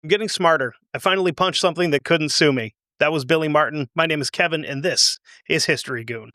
I'm getting smarter. I finally punched something that couldn't sue me. That was Billy Martin. My name is Kevin, and this is History Goon.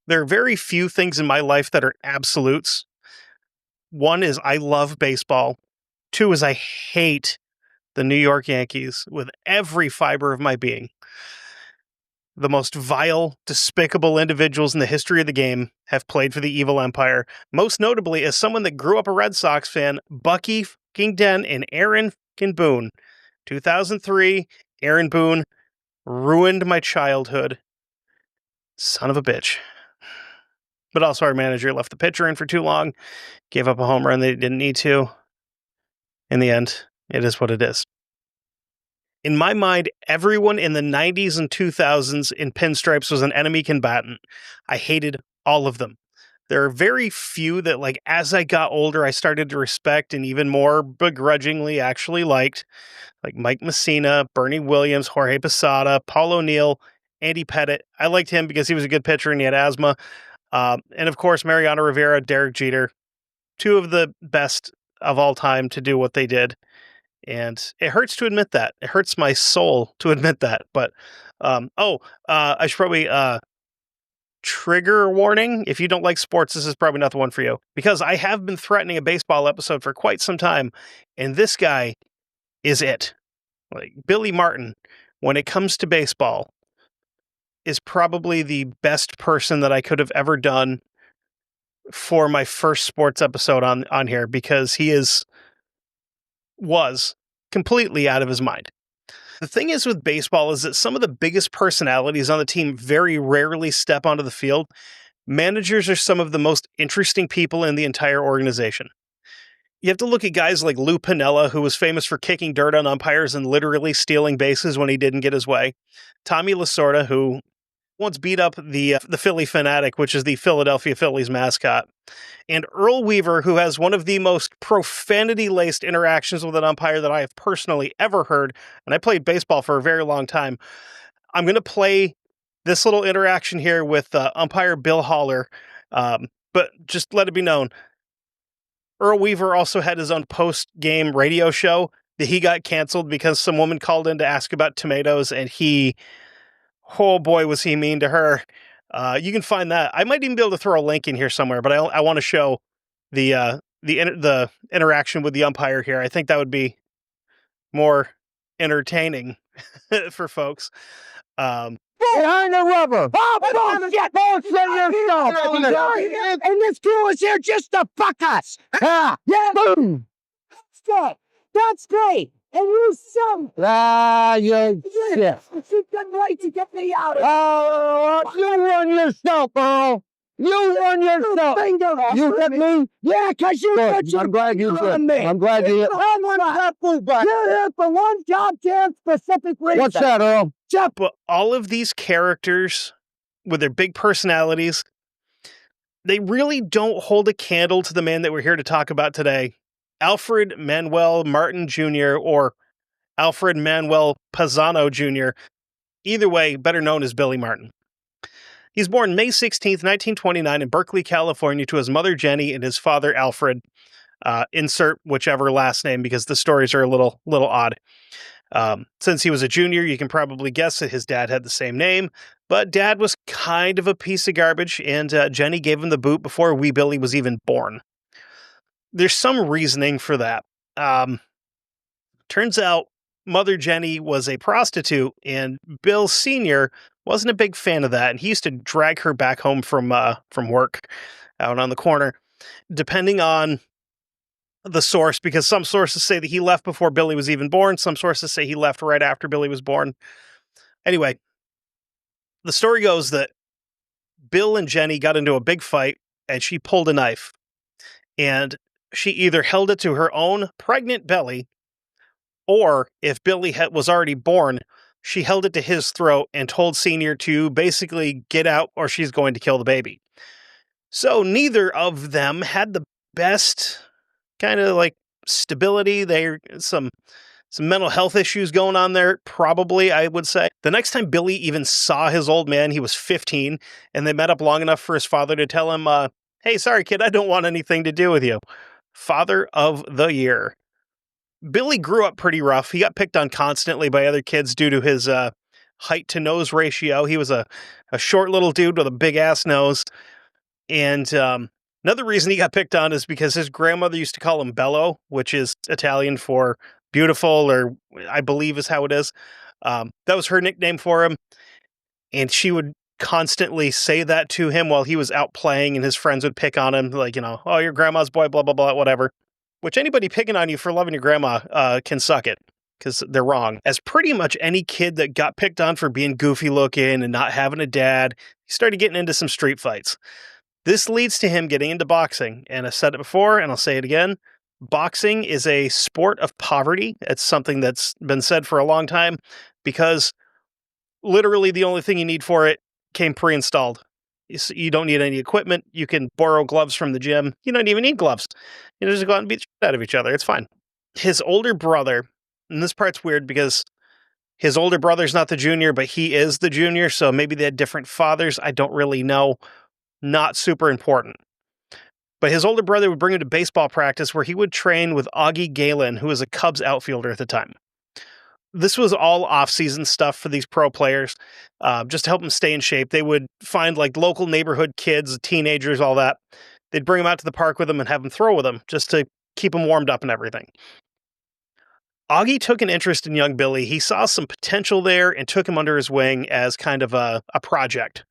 There are very few things in my life that are absolutes. One is I love baseball. Two is I hate the New York Yankees with every fiber of my being. The most vile, despicable individuals in the history of the game have played for the evil empire. Most notably, as someone that grew up a Red Sox fan, Bucky f***ing Dent and Aaron f***ing Boone. 2003, Aaron Boone ruined my childhood. Son of a bitch. But also our manager left the pitcher in for too long, gave up a home run they didn't need to. In the end, it is what it is. In my mind, everyone in the 90s and 2000s in pinstripes was an enemy combatant. I hated all of them. There are very few that, like, as I got older, I started to respect and even more begrudgingly actually liked, like Mike Messina, Bernie Williams, Jorge Posada, Paul O'Neill, Andy Pettitte. I liked him because he was a good pitcher and he had asthma. And of course, Mariano Rivera, Derek Jeter, two of the best of all time to do what they did. And it hurts to admit that. It hurts my soul to admit that. But, I should probably, trigger warning. If you don't like sports, this is probably not the one for you. Because I have been threatening a baseball episode for quite some time. And this guy is it. Like, Billy Martin, when it comes to baseball, is probably the best person that I could have ever done for my first sports episode on here, because he was completely out of his mind. The thing is with baseball is that some of the biggest personalities on the team very rarely step onto the field. Managers are some of the most interesting people in the entire organization. You have to look at guys like Lou Piniella, who was famous for kicking dirt on umpires and literally stealing bases when he didn't get his way. Tommy Lasorda, who once beat up the Philly Fanatic, which is the Philadelphia Phillies mascot. And Earl Weaver, who has one of the most profanity-laced interactions with an umpire that I have personally ever heard. And I played baseball for a very long time. I'm going to play this little interaction here with umpire Bill Haller. But just let it be known, Earl Weaver also had his own post-game radio show that he got canceled because some woman called in to ask about tomatoes, and oh boy, was he mean to her. You can find that. I might even be able to throw a link in here somewhere, but I want to show the interaction with the umpire here. I think that would be more entertaining for folks. Behind the rubber. Oh, bullshit! Bullshit yourself! And this crew is here just to fuck us! Yeah, boom! That's great! And you son! You shit! You done right to get me out of here! Oh, you run yourself, Earl! You run yourself! You hit me? Yeah, because you hit you. I'm glad you hit me. I'm glad you hit me. I want to have fullback. You hit for one job chance specific reason. What's that, Earl? But all of these characters, with their big personalities, they really don't hold a candle to the man that we're here to talk about today. Alfred Manuel Martin Jr. or Alfred Manuel Pisano Jr., either way, better known as Billy Martin. He's born May 16th, 1929 in Berkeley, California to his mother Jenny and his father Alfred. Insert whichever last name because the stories are a little odd. Since he was a junior, you can probably guess that his dad had the same name, but dad was kind of a piece of garbage, and Jenny gave him the boot before wee Billy was even born. There's some reasoning for that. Turns out Mother Jenny was a prostitute, and Bill Sr. wasn't a big fan of that, and he used to drag her back home from work out on the corner, depending on the source, because some sources say that he left before Billy was even born. Some sources say he left right after Billy was born. Anyway, the story goes that Bill and Jenny got into a big fight, and she pulled a knife, and she either held it to her own pregnant belly Or if Billy was already born, she held it to his throat and told Senior to basically get out or she's going to kill the baby. So neither of them had the best kind of like stability. They some mental health issues going on there, probably, I would say. The next time Billy even saw his old man, he was 15, and they met up long enough for his father to tell him, hey, sorry, kid, I don't want anything to do with you. Father of the year. Billy grew up pretty rough. He got picked on constantly by other kids due to his height to nose ratio. He was a short little dude with a big ass nose. And another reason he got picked on is because his grandmother used to call him Bello, which is Italian for beautiful, or I believe is how it is. That was her nickname for him. And she would constantly say that to him while he was out playing, and his friends would pick on him, like, oh, your grandma's boy, blah, blah, blah, whatever. Which anybody picking on you for loving your grandma can suck it, because they're wrong. As pretty much any kid that got picked on for being goofy looking and not having a dad, he started getting into some street fights. This leads to him getting into boxing. And I said it before, and I'll say it again. Boxing is a sport of poverty. It's something that's been said for a long time, because literally the only thing you need for it came pre-installed. You don't need any equipment. You can borrow gloves from the gym. You don't even need gloves. You just go out and beat the shit out of each other. It's fine. His older brother, and this part's weird because his older brother's not the junior, but he is the junior, so maybe they had different fathers. I don't really know. Not super important. But his older brother would bring him to baseball practice where he would train with Augie Galen, who was a Cubs outfielder at the time. This was all off-season stuff for these pro players, just to help them stay in shape. They would find like local neighborhood kids, teenagers, all that. They'd bring them out to the park with them and have them throw with them just to keep them warmed up and everything. Augie took an interest in young Billy. He saw some potential there and took him under his wing as kind of a project.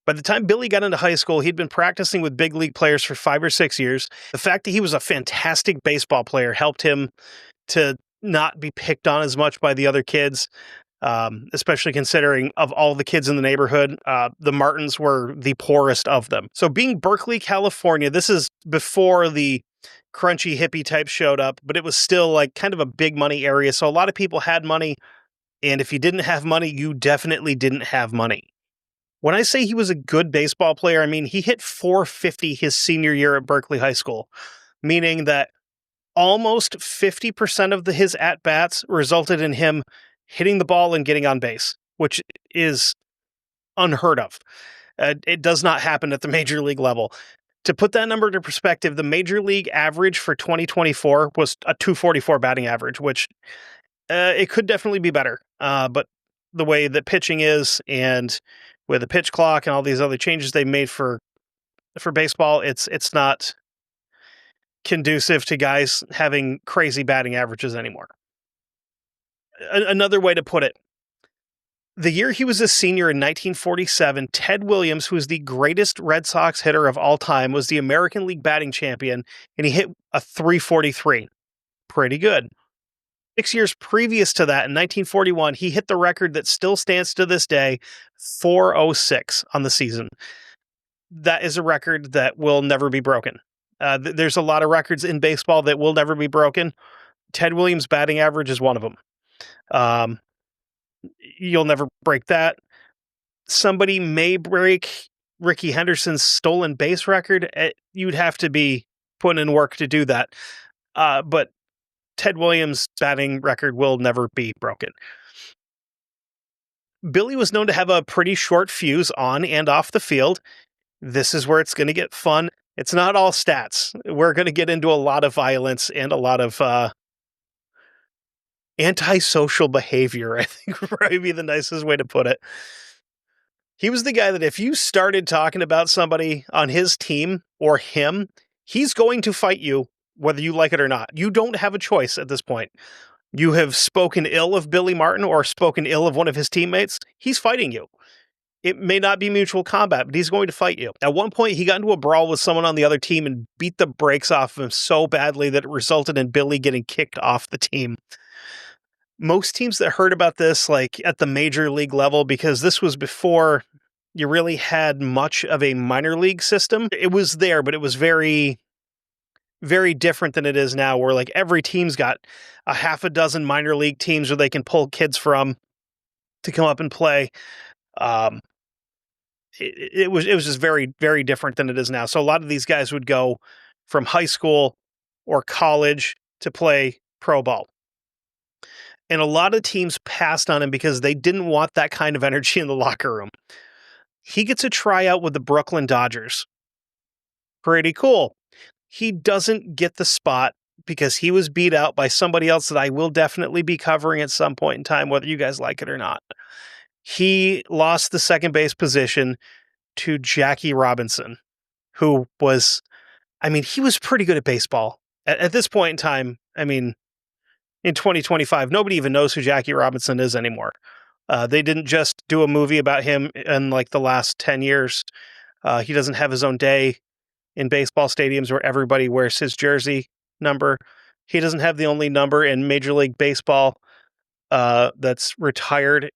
By the time Billy got into high school, he'd been practicing with big league players for 5 or 6 years. The fact that he was a fantastic baseball player helped him to not be picked on as much by the other kids, especially considering of all the kids in the neighborhood, the Martins were the poorest of them. So being Berkeley, California, this is before the crunchy hippie type showed up, but it was still like kind of a big money area. So a lot of people had money. And if you didn't have money, you definitely didn't have money. When I say he was a good baseball player, I mean, he hit .450 his senior year at Berkeley High School, meaning that almost 50% of his at-bats resulted in him hitting the ball and getting on base, which is unheard of. It does not happen at the major league level. To put that number into perspective, the major league average for 2024 was a .244 batting average, which it could definitely be better. But the way that pitching is, and with the pitch clock and all these other changes they made for baseball, it's not conducive to guys having crazy batting averages anymore. Another way to put it, the year he was a senior in 1947, Ted Williams, who was the greatest Red Sox hitter of all time, was the American League batting champion, and he hit a .343. Pretty good. 6 years previous to that, in 1941, he hit the record that still stands to this day, .406 on the season. That is a record that will never be broken. There's a lot of records in baseball that will never be broken. Ted Williams' batting average is one of them. You'll never break that. Somebody may break Rickey Henderson's stolen base record. You'd have to be putting in work to do that. But Ted Williams' batting record will never be broken. Billy was known to have a pretty short fuse on and off the field. This is where it's going to get fun. It's not all stats. We're going to get into a lot of violence and a lot of antisocial behavior, I think would probably be the nicest way to put it. He was the guy that if you started talking about somebody on his team or him, he's going to fight you whether you like it or not. You don't have a choice at this point. You have spoken ill of Billy Martin or spoken ill of one of his teammates, he's fighting you. It may not be mutual combat, but he's going to fight you. At one point, he got into a brawl with someone on the other team and beat the brakes off of him so badly that it resulted in Billy getting kicked off the team. Most teams that heard about this, like at the major league level, because this was before you really had much of a minor league system. It was there, but it was very very different than it is now, where like every team's got a half a dozen minor league teams where they can pull kids from to come up and play. Um, it was just very, very different than it is now. So a lot of these guys would go from high school or college to play pro ball. And a lot of teams passed on him because they didn't want that kind of energy in the locker room. He gets a tryout with the Brooklyn Dodgers. Pretty cool. He doesn't get the spot because he was beat out by somebody else that I will definitely be covering at some point in time, whether you guys like it or not. He lost the second base position to Jackie Robinson, who was, I mean, he was pretty good at baseball. At this point in time, I mean, in 2025, nobody even knows who Jackie Robinson is anymore. They didn't just do a movie about him in like the last 10 years. He doesn't have his own day in baseball stadiums where everybody wears his jersey number. He doesn't have the only number in Major League Baseball that's retired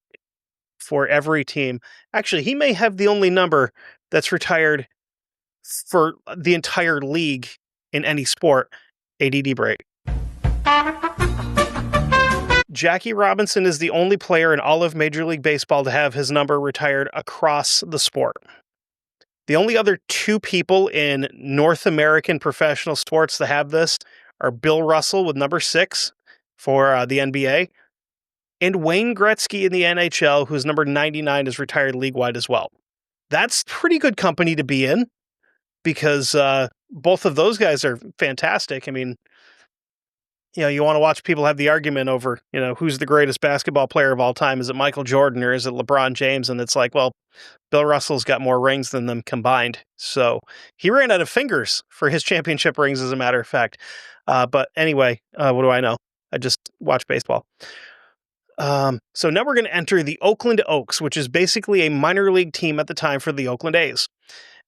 for every team. Actually, he may have the only number that's retired for the entire league in any sport. ADD break. Jackie Robinson is the only player in all of Major League Baseball to have his number retired across the sport. The only other two people in North American professional sports to have this are Bill Russell with number 6 for the NBA, and Wayne Gretzky in the NHL, whose number 99 is retired league-wide as well. That's pretty good company to be in because both of those guys are fantastic. I mean, you know, you want to watch people have the argument over, you know, who's the greatest basketball player of all time? Is it Michael Jordan or is it LeBron James? And it's like, well, Bill Russell's got more rings than them combined. So he ran out of fingers for his championship rings, as a matter of fact. But anyway, what do I know? I just watch baseball. So now we're going to enter the Oakland Oaks, which is basically a minor league team at the time for the Oakland A's.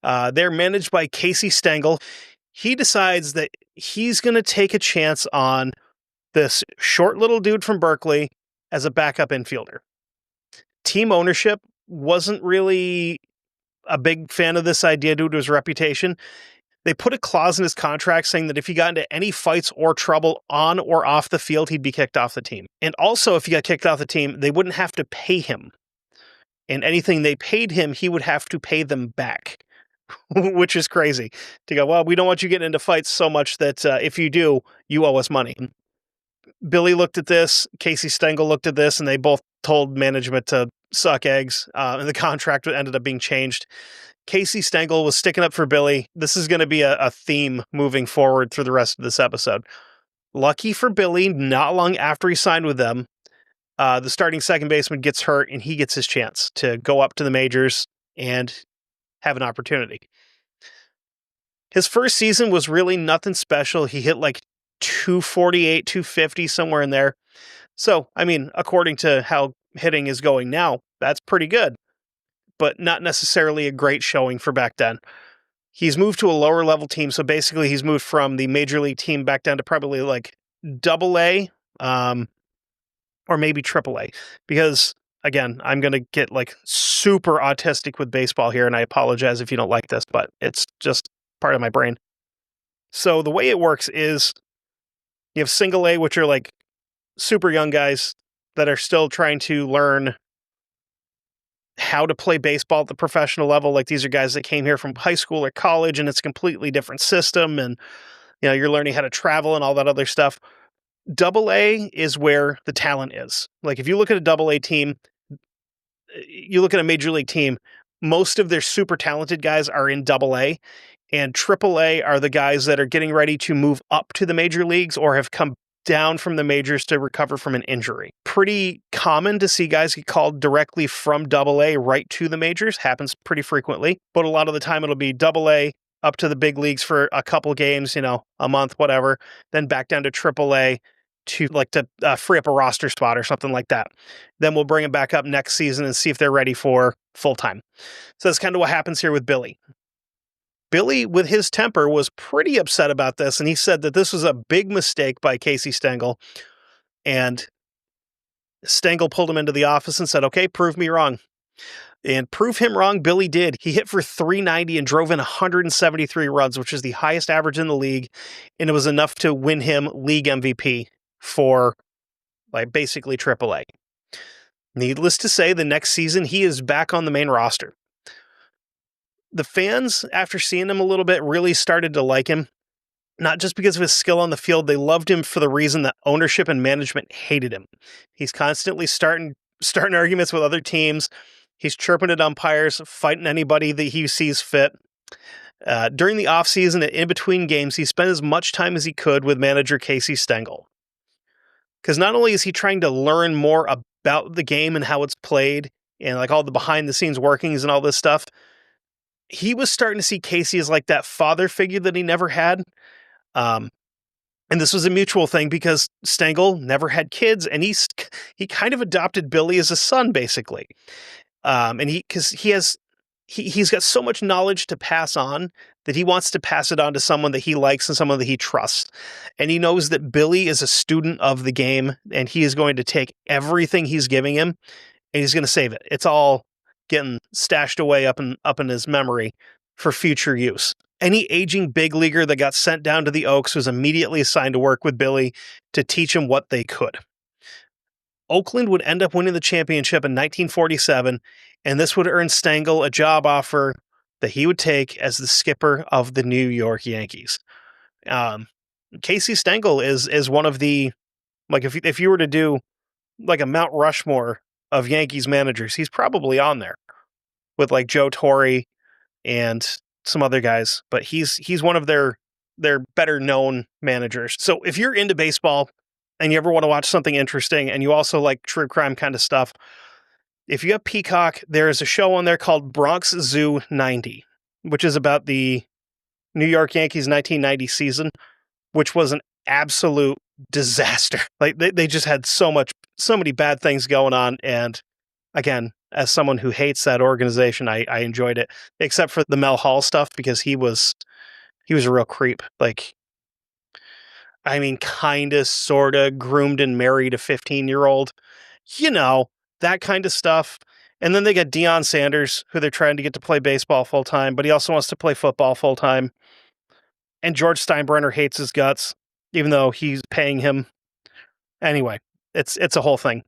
They're managed by Casey Stengel. He decides that he's going to take a chance on this short little dude from Berkeley as a backup infielder. Team ownership wasn't really a big fan of this idea due to his reputation. They put a clause in his contract saying that if he got into any fights or trouble on or off the field, he'd be kicked off the team. And also, if he got kicked off the team, they wouldn't have to pay him. And anything they paid him, he would have to pay them back, which is crazy. To go, well, we don't want you getting into fights so much that if you do, you owe us money. Billy looked at this, Casey Stengel looked at this, and they both told management to suck eggs, and the contract ended up being changed. Casey Stengel was sticking up for Billy. This is going to be a theme moving forward through the rest of this episode. Lucky for Billy, not long after he signed with them, the starting second baseman gets hurt, and he gets his chance to go up to the majors and have an opportunity. His first season was really nothing special. He hit like 248, 250, somewhere in there. So, I mean, according to how hitting is going now, that's pretty good, but not necessarily a great showing for back then. He's moved to a lower level team. So basically he's moved from the major league team back down to probably like AA, or maybe AAA, because again, I'm going to get like super autistic with baseball here. And I apologize if you don't like this, but it's just part of my brain. So the way it works is you have single A, which are like super young guys that are still trying to learn how to play baseball at the professional level. Like these are guys that came here from high school or college and it's a completely different system. And, you know, you're learning how to travel and all that other stuff. Double A is where the talent is. Like if you look at a double A team, you look at a major league team, most of their super talented guys are in double A, and triple A are the guys that are getting ready to move up to the major leagues or have come down from the majors to recover from an injury. Pretty common to see guys get called directly from double A right to the majors. Happens pretty frequently, but a lot of the time it'll be double A up to the big leagues for a couple games, you know, a month, whatever, then back down to triple A to free up a roster spot or something like that. Then we'll bring them back up next season and see if they're ready for full time. So that's kind of what happens here with Billy. Billy, with his temper, was pretty upset about this, and he said that this was a big mistake by Casey Stengel. And Stengel pulled him into the office and said, okay, prove me wrong. And prove him wrong, Billy did. He hit for 390 and drove in 173 runs, which is the highest average in the league. And it was enough to win him league MVP for like basically AAA. Needless to say, the next season, he is back on the main roster. The fans, after seeing him a little bit, really started to like him. Not just because of his skill on the field, they loved him for the reason that ownership and management hated him. He's constantly starting arguments with other teams. He's chirping at umpires, fighting anybody that he sees fit. During the offseason and in between games, he spent as much time as he could with manager Casey Stengel. Because not only is he trying to learn more about the game and how it's played and like all the behind the scenes workings and all this stuff, he was starting to see Casey as like that father figure that he never had. And this was a mutual thing because Stengel never had kids, and he kind of adopted Billy as a son, basically. And he's got so much knowledge to pass on that he wants to pass it on to someone that he likes and someone that he trusts. And he knows that Billy is a student of the game, and he is going to take everything he's giving him, and he's going to save it. It's all getting stashed away up in his memory for future use. Any aging big leaguer that got sent down to the Oaks was immediately assigned to work with Billy to teach him what they could. Oakland would end up winning the championship in 1947, and this would earn Stengel a job offer that he would take as the skipper of the New York Yankees. Casey Stengel is one of the, like, if you were to do like a Mount Rushmore of Yankees managers, he's probably on there with like Joe Torre and some other guys, but he's one of their better known managers. So if you're into baseball and you ever want to watch something interesting and you also like true crime kind of stuff, if you have Peacock, there's a show on there called Bronx Zoo 90, which is about the New York Yankees 1990 season, which was an absolute disaster. Like they just had so many bad things going on. And again, as someone who hates that organization, I enjoyed it, except for the Mel Hall stuff, because he was a real creep. Like, I mean, kind of, sort of groomed and married a 15-year-old, that kind of stuff. And then they got Deion Sanders, who they're trying to get to play baseball full time, but he also wants to play football full time. And George Steinbrenner hates his guts, even though he's paying him. Anyway, it's a whole thing.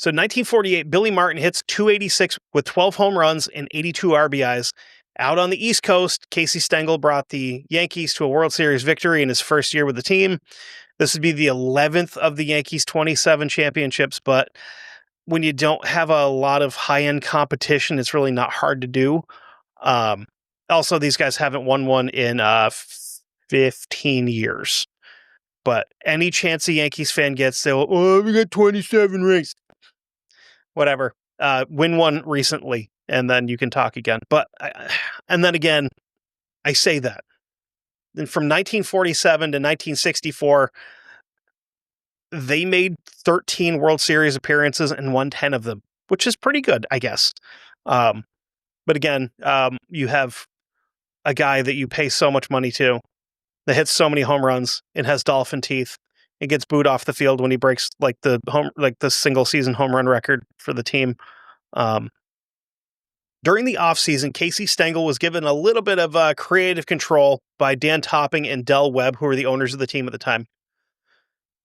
So 1948, Billy Martin hits .286 with 12 home runs and 82 RBIs. Out on the East Coast, Casey Stengel brought the Yankees to a World Series victory in his first year with the team. This would be the 11th of the Yankees' 27 championships, but when you don't have a lot of high-end competition, it's really not hard to do. Also, these guys haven't won one in 15 years. But any chance a Yankees fan gets, they'll, we got 27 rings. Whatever. Win one recently, and then you can talk again. But, and then again, I say that. And from 1947 to 1964, they made 13 World Series appearances and won 10 of them, which is pretty good, I guess. But again, you have a guy that you pay so much money to that hits so many home runs and has dolphin teeth. It gets booed off the field when he breaks like the single season home run record for the team. During the offseason, Casey Stengel was given a little bit of creative control by Dan Topping and Del Webb, who were the owners of the team at the time,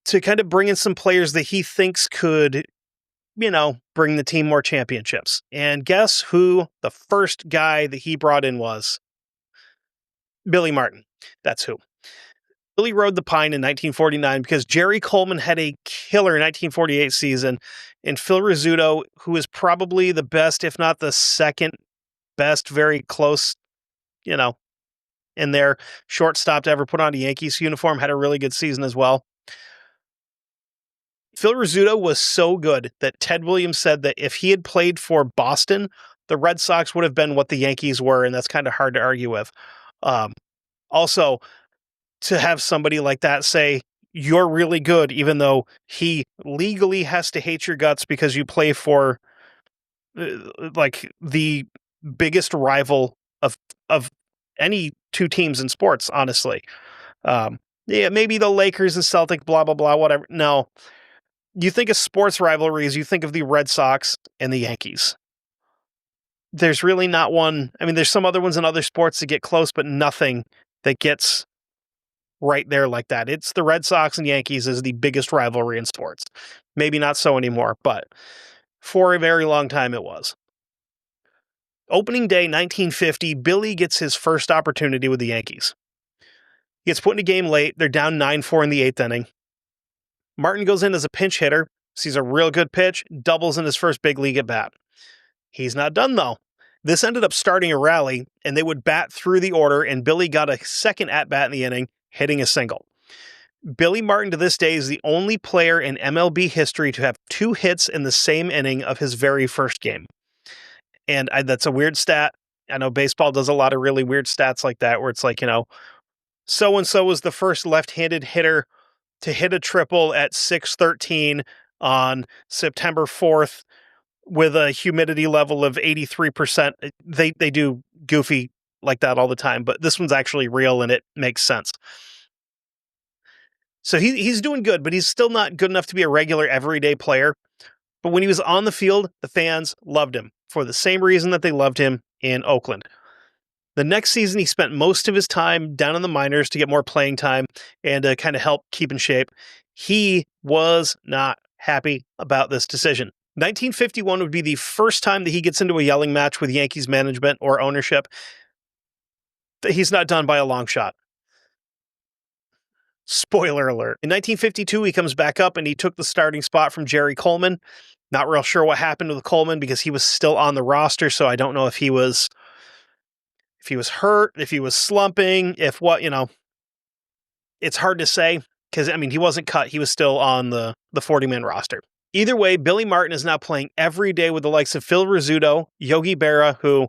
to kind of bring in some players that he thinks could, bring the team more championships. And guess who the first guy that he brought in was? Billy Martin. That's who. Billy rode the pine in 1949 because Jerry Coleman had a killer 1948 season, and Phil Rizzuto, who is probably the best, if not the second best, very close, in their shortstop to ever put on a Yankees uniform, had a really good season as well. Phil Rizzuto was so good that Ted Williams said that if he had played for Boston, the Red Sox would have been what the Yankees were, and that's kind of hard to argue with. Also, to have somebody like that say, you're really good, even though he legally has to hate your guts because you play for like the biggest rival of any two teams in sports, honestly. Maybe the Lakers and Celtic, blah, blah, blah, whatever. No, You think of sports rivalries, you think of the Red Sox and the Yankees. There's really not one. I mean, there's some other ones in other sports that get close, but nothing that gets right there like that. It's the Red Sox and Yankees is the biggest rivalry in sports. Maybe not so anymore, but for a very long time it was. Opening day 1950, Billy gets his first opportunity with the Yankees. He gets put in a game late. They're down 9-4 in the 8th inning. Martin goes in as a pinch hitter, sees a real good pitch, doubles in his first big league at bat. He's not done, though. This ended up starting a rally, and they would bat through the order, and Billy got a second at-bat in the inning, hitting a single. Billy Martin to this day is the only player in MLB history to have 2 hits in the same inning of his very first game. And that's a weird stat. I know baseball does a lot of really weird stats like that, where it's like, so-and-so was the first left-handed hitter to hit a triple at 6:13 on September 4th with a humidity level of 83%. They do goofy like that all the time, but this one's actually real and it makes sense. So he's doing good, but he's still not good enough to be a regular everyday player. But when he was on the field, the fans loved him for the same reason that they loved him in Oakland. The next season, he spent most of his time down in the minors to get more playing time and to kind of help keep in shape. He was not happy about this decision. 1951 would be the first time that he gets into a yelling match with Yankees management or ownership. He's not done by a long shot. Spoiler alert. In 1952, he comes back up and he took the starting spot from Jerry Coleman. Not real sure what happened with Coleman because he was still on the roster, so I don't know if he was hurt, if he was slumping, if what, it's hard to say because, he wasn't cut. He was still on the 40-man roster. Either way, Billy Martin is now playing every day with the likes of Phil Rizzuto, Yogi Berra, who,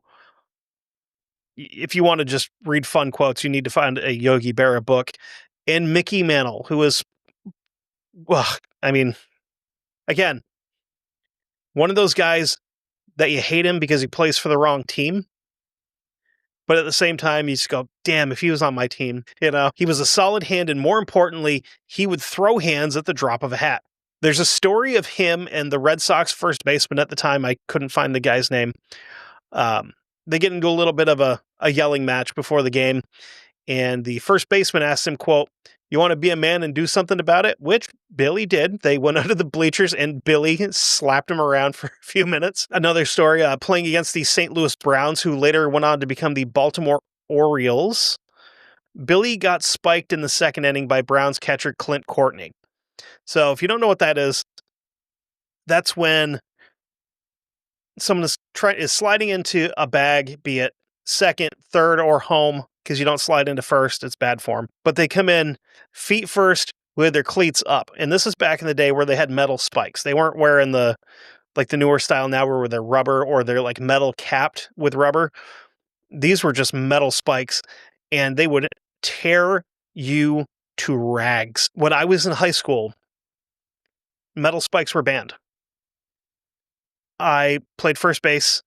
if you want to just read fun quotes, you need to find a Yogi Berra book, and Mickey Mantle, who is, again, one of those guys that you hate him because he plays for the wrong team. But at the same time, you just go, damn, if he was on my team, he was a solid hand. And more importantly, he would throw hands at the drop of a hat. There's a story of him and the Red Sox first baseman at the time. I couldn't find the guy's name. They get into a little bit of a yelling match before the game. And the first baseman asks him, quote, "You want to be a man and do something about it?" Which Billy did. They went under the bleachers and Billy slapped him around for a few minutes. Another story, playing against the St. Louis Browns, who later went on to become the Baltimore Orioles. Billy got spiked in the second inning by Browns catcher Clint Courtney. So if you don't know what that is, that's when someone is sliding into a bag, be it second, third, or home, because you don't slide into first. It's bad form. But they come in feet first with their cleats up. And this is back in the day where they had metal spikes. They weren't wearing the newer style now where they're rubber or they're like metal capped with rubber. These were just metal spikes and they would tear you to rags. When I was in high school, metal spikes were banned. I played first base.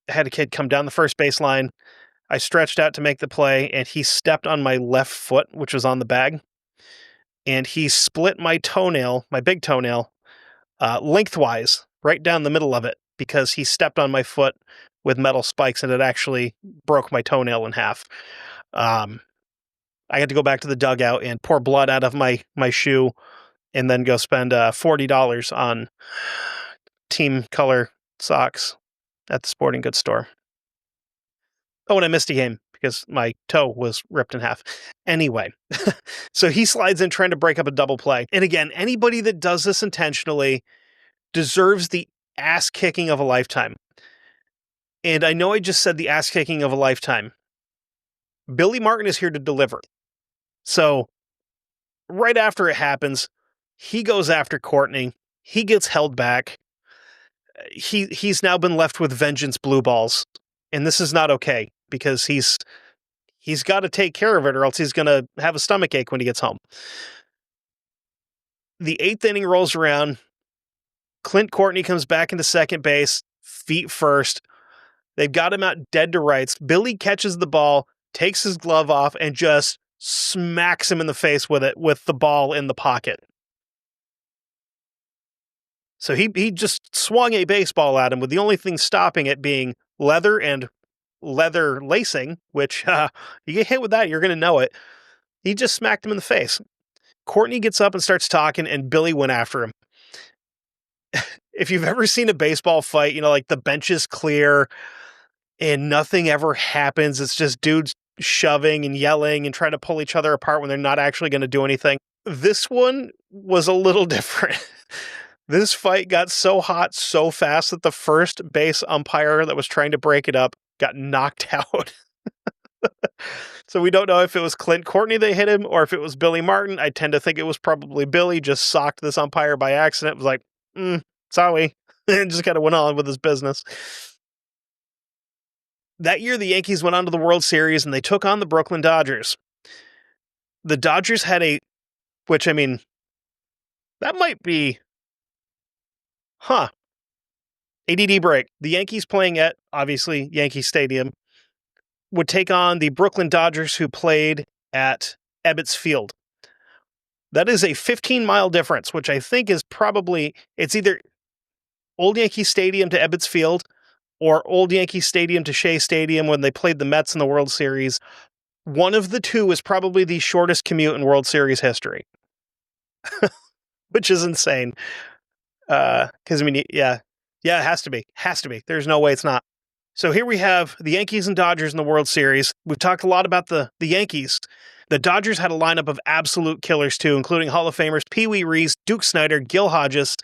I had a kid come down the first base line. I stretched out to make the play, and he stepped on my left foot, which was on the bag, and he split my toenail, my big toenail, lengthwise, right down the middle of it, because he stepped on my foot with metal spikes, and it actually broke my toenail in half. I had to go back to the dugout and pour blood out of my shoe, and then go spend $40 on team color socks at the sporting goods store. Oh, and I missed a game because my toe was ripped in half. Anyway, so he slides in trying to break up a double play. And again, anybody that does this intentionally deserves the ass kicking of a lifetime. And I know I just said the ass kicking of a lifetime. Billy Martin is here to deliver. So right after it happens, he goes after Courtney. He gets held back. He's now been left with vengeance blue balls. And this is not okay because he's got to take care of it or else he's going to have a stomach ache when he gets home. The 8th inning rolls around. Clint Courtney comes back into second base, feet first. They've got him out dead to rights. Billy catches the ball, takes his glove off, and just smacks him in the face with it with the ball in the pocket. So he just swung a baseball at him with the only thing stopping it being leather and leather lacing, which you get hit with that, you're going to know it. He just smacked him in the face. Courtney gets up and starts talking, and Billy went after him. If you've ever seen a baseball fight, like the bench is clear and nothing ever happens. It's just dudes shoving and yelling and trying to pull each other apart when they're not actually going to do anything. This one was a little different. This fight got so hot so fast that the first base umpire that was trying to break it up got knocked out. So we don't know if it was Clint Courtney that hit him or if it was Billy Martin. I tend to think it was probably Billy, just socked this umpire by accident. It was like, sorry. And just kind of went on with his business. That year, the Yankees went on to the World Series and they took on the Brooklyn Dodgers. The Dodgers had that might be, ADD break. The Yankees playing at, obviously, Yankee Stadium would take on the Brooklyn Dodgers who played at Ebbets Field. That is a 15-mile difference, which I think is it's either Old Yankee Stadium to Ebbets Field or Old Yankee Stadium to Shea Stadium when they played the Mets in the World Series. One of the two is probably the shortest commute in World Series history, which is insane. Because, it has to be. There's no way it's not. So here we have the Yankees and Dodgers in the World Series. We've talked a lot about the Yankees. The Dodgers had a lineup of absolute killers too, including Hall of Famers Pee Wee Reese, Duke Snider, Gil Hodges,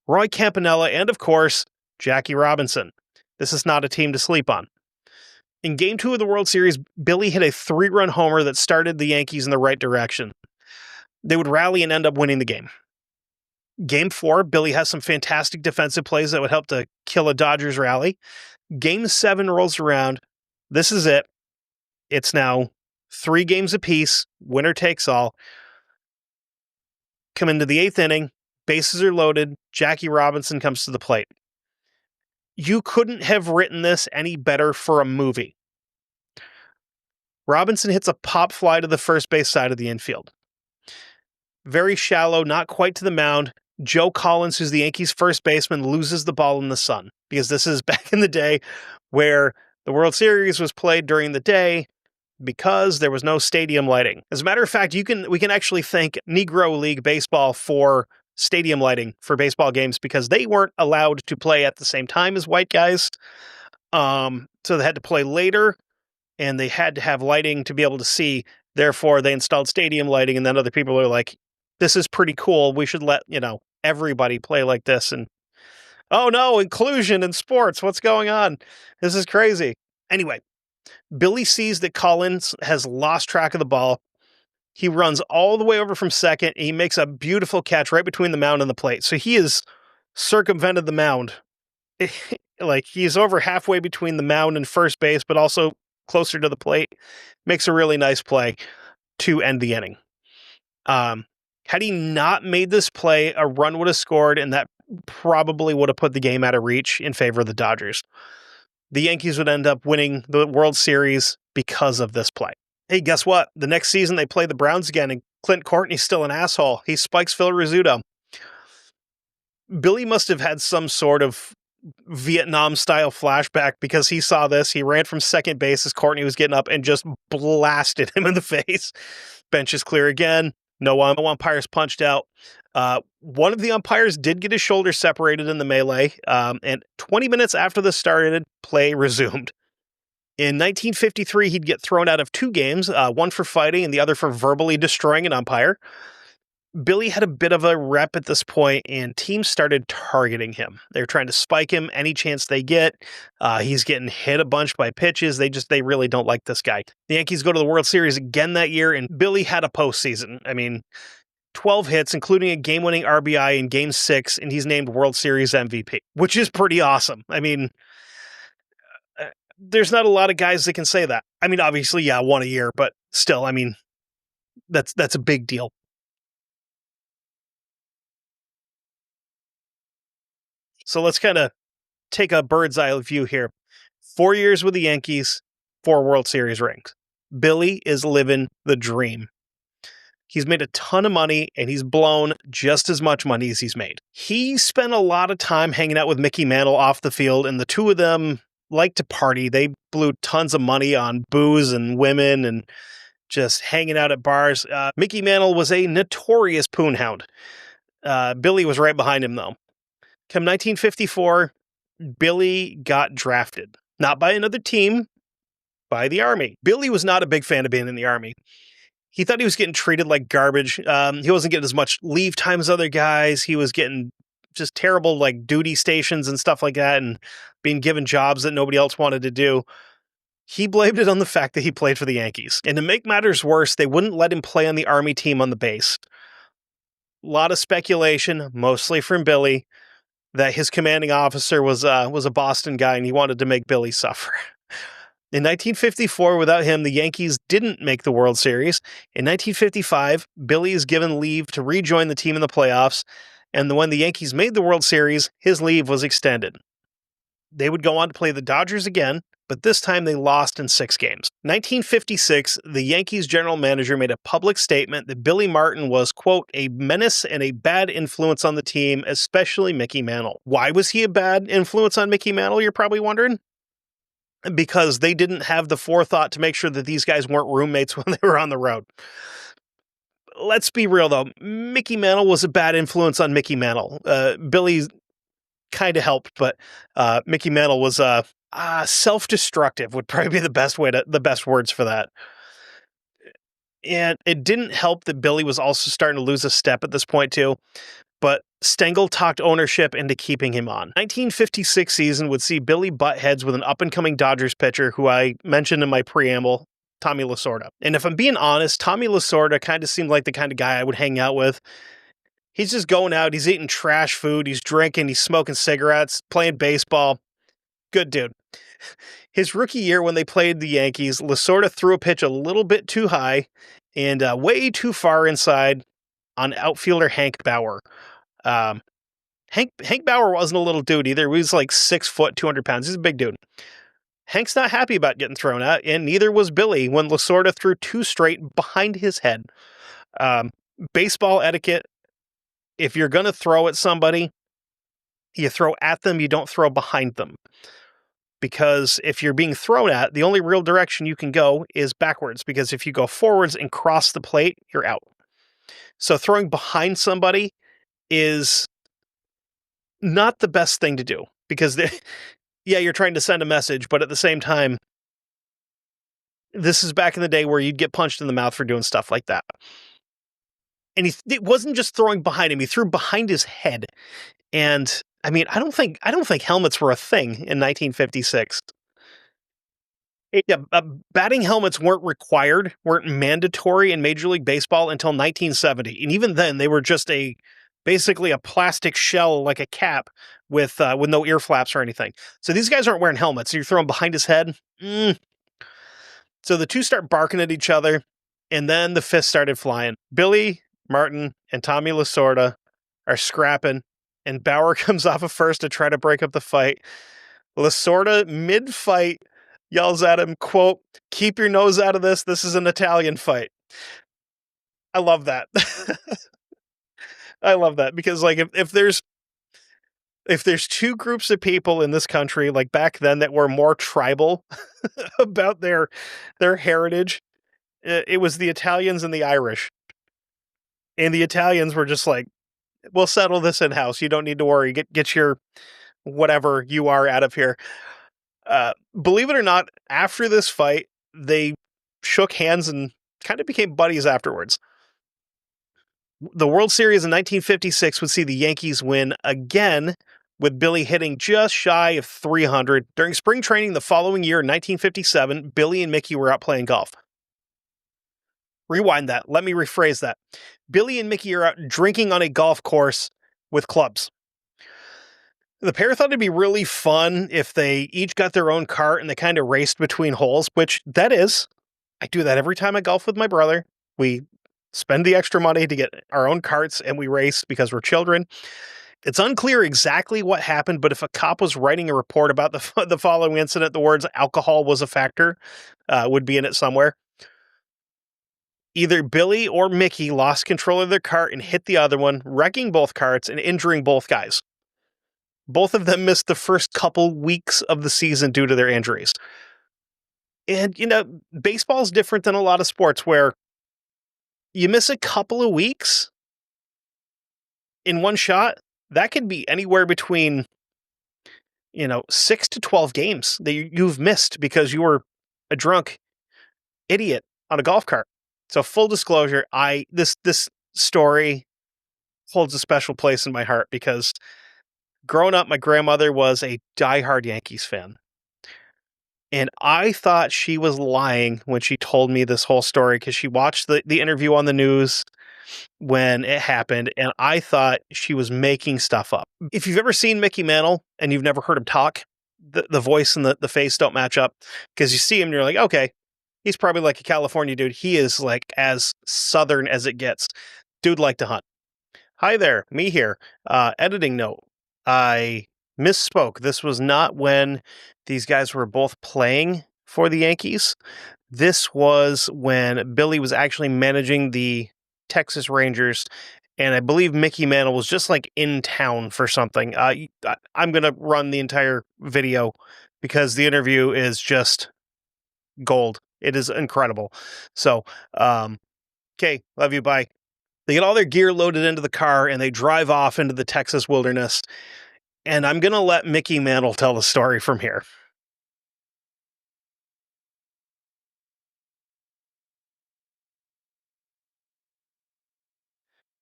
Roy Campanella, and of course, Jackie Robinson. This is not a team to sleep on. In Game 2 of the World Series, Billy hit a 3-run homer that started the Yankees in the right direction. They would rally and end up winning the game. Game 4, Billy has some fantastic defensive plays that would help to kill a Dodgers rally. Game 7 rolls around. This is it. It's now 3 games apiece. Winner takes all. Come into the 8th inning. Bases are loaded. Jackie Robinson comes to the plate. You couldn't have written this any better for a movie. Robinson hits a pop fly to the first base side of the infield. Very shallow, not quite to the mound. Joe Collins, who's the Yankees' first baseman, loses the ball in the sun because this is back in the day where the World Series was played during the day because there was no stadium lighting. As a matter of fact, we can actually thank Negro League Baseball for stadium lighting for baseball games because they weren't allowed to play at the same time as white guys. So they had to play later and they had to have lighting to be able to see. Therefore, they installed stadium lighting, and then other people are like, this is pretty cool. We should let, everybody play like this. And, oh no, inclusion in sports. What's going on? This is crazy. Anyway, Billy sees that Collins has lost track of the ball. He runs all the way over from second. And he makes a beautiful catch right between the mound and the plate. So he has circumvented the mound. Like he's over halfway between the mound and first base, but also closer to the plate. Makes a really nice play to end the inning. Had he not made this play, a run would have scored, and that probably would have put the game out of reach in favor of the Dodgers. The Yankees would end up winning the World Series because of this play. Hey, guess what? The next season they play the Browns again, and Clint Courtney's still an asshole. He spikes Phil Rizzuto. Billy must have had some sort of Vietnam-style flashback because he saw this. He ran from second base as Courtney was getting up and just blasted him in the face. Bench is clear again. No umpires punched out. One of the umpires did get his shoulder separated in the melee, and 20 minutes after the started, play resumed. In 1953, he'd get thrown out of 2 games, one for fighting and the other for verbally destroying an umpire. Billy had a bit of a rep at this point, and teams started targeting him. They were trying to spike him any chance they get. He's getting hit a bunch by pitches. They really don't like this guy. The Yankees go to the World Series again that year, and Billy had a postseason. 12 hits, including a game-winning RBI in Game 6, and he's named World Series MVP, which is pretty awesome. There's not a lot of guys that can say that. Obviously, yeah, one a year, but still, that's a big deal. So let's kind of take a bird's eye view here. 4 years with the Yankees, 4 World Series rings. Billy is living the dream. He's made a ton of money, and he's blown just as much money as he's made. He spent a lot of time hanging out with Mickey Mantle off the field, and the two of them like to party. They blew tons of money on booze and women and just hanging out at bars. Mickey Mantle was a notorious poonhound. Billy was right behind him, though. Come 1954, Billy got drafted. Not by another team, by the Army. Billy was not a big fan of being in the Army. He thought he was getting treated like garbage. He wasn't getting as much leave time as other guys. He was getting just terrible like duty stations and stuff like that, and being given jobs that nobody else wanted to do. He blamed it on the fact that he played for the Yankees. And to make matters worse, they wouldn't let him play on the Army team on the base. A lot of speculation, mostly from Billy, that his commanding officer was a Boston guy and he wanted to make Billy suffer. In 1954, without him, the Yankees didn't make the World Series. In 1955, Billy is given leave to rejoin the team in the playoffs, and when the Yankees made the World Series, his leave was extended. They would go on to play the Dodgers again, but this time they lost in 6 games. 1956, the Yankees general manager made a public statement that Billy Martin was, quote, a menace and a bad influence on the team, especially Mickey Mantle. Why was he a bad influence on Mickey Mantle, you're probably wondering? Because they didn't have the forethought to make sure that these guys weren't roommates when they were on the road. Let's be real, though. Mickey Mantle was a bad influence on Mickey Mantle. Billy kind of helped, but Mickey Mantle was self-destructive would probably be the best words for that. And it didn't help that Billy was also starting to lose a step at this point, too. But Stengel talked ownership into keeping him on. 1956 season would see Billy butt heads with an up-and-coming Dodgers pitcher who I mentioned in my preamble, Tommy Lasorda. And if I'm being honest, Tommy Lasorda kind of seemed like the kind of guy I would hang out with. He's just going out, he's eating trash food, he's drinking, he's smoking cigarettes, playing baseball. Good dude. His rookie year when they played the Yankees, Lasorda threw a pitch a little bit too high and way too far inside on outfielder Hank Bauer. Hank Bauer wasn't a little dude either. He was like 6 foot, 200 pounds. He's a big dude. Hank's not happy about getting thrown at, and neither was Billy when Lasorda threw 2 straight behind his head. Baseball etiquette, if you're going to throw at somebody, you throw at them, you don't throw behind them. Because if you're being thrown at, the only real direction you can go is backwards, because if you go forwards and cross the plate, you're out. So throwing behind somebody is not the best thing to do, because you're trying to send a message, but at the same time, this is back in the day where you'd get punched in the mouth for doing stuff like that. And it wasn't just throwing behind him, he threw behind his head. And I mean, I don't think helmets were a thing in 1956. Batting helmets weren't mandatory in Major League Baseball until 1970. And even then, they were just basically a plastic shell like a cap with no ear flaps or anything. So these guys aren't wearing helmets. You're throwing behind his head. So the two start barking at each other, and then the fists started flying. Billy Martin and Tommy Lasorda are scrapping, and Bauer comes off of first to try to break up the fight. Lasorda, mid-fight, yells at him, quote, "Keep your nose out of this. This is an Italian fight." I love that. I love that because, like, if there's 2 groups of people in this country, like back then, that were more tribal about their heritage, it was the Italians and the Irish. And the Italians were just like, "We'll settle this in-house. You don't need to worry. Get your whatever you are out of here." Believe it or not, after this fight, they shook hands and kind of became buddies afterwards. The World Series in 1956 would see the Yankees win again, with Billy hitting just shy of 300. During spring training the following year, in 1957, Billy and Mickey were out playing golf. Rewind that. Let me rephrase that. Billy and Mickey are out drinking on a golf course with clubs. The pair thought it'd be really fun if they each got their own cart and they kind of raced between holes, which that is. I do that every time I golf with my brother. We spend the extra money to get our own carts and we race because we're children. It's unclear exactly what happened, but if a cop was writing a report about the following incident, the words "alcohol was a factor" would be in it somewhere. Either Billy or Mickey lost control of their cart and hit the other one, wrecking both carts and injuring both guys. Both of them missed the first couple weeks of the season due to their injuries. And, baseball's different than a lot of sports where you miss a couple of weeks in one shot. That could be anywhere between, 6 to 12 games that you've missed because you were a drunk idiot on a golf cart. So full disclosure, this story holds a special place in my heart because growing up, my grandmother was a diehard Yankees fan. And I thought she was lying when she told me this whole story because she watched the interview on the news when it happened, and I thought she was making stuff up. If you've ever seen Mickey Mantle and you've never heard him talk, the voice and the face don't match up because you see him and you're like, okay, he's probably like a California dude. He is like as Southern as it gets. Dude like to hunt. Hi there, me here. Editing note. I misspoke. This was not when these guys were both playing for the Yankees. This was when Billy was actually managing the Texas Rangers, and I believe Mickey Mantle was just like in town for something. I'm going to run the entire video because the interview is just gold. It is incredible. So, okay, love you, bye. They get all their gear loaded into the car and they drive off into the Texas wilderness. And I'm going to let Mickey Mantle tell the story from here.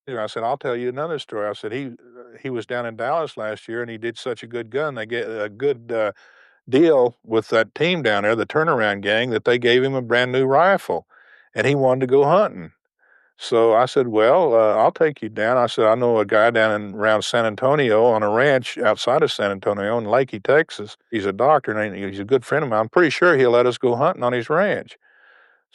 I said, I'll tell you another story. I said, he was down in Dallas last year and he did such a good gun. They get a good deal with that team down there, the turnaround gang, that they gave him a brand new rifle and he wanted to go hunting. So I said, well, I'll take you down. I said, I know a guy down around San Antonio on a ranch outside of San Antonio in Lakey, Texas. He's a doctor and he's a good friend of mine. I'm pretty sure he'll let us go hunting on his ranch.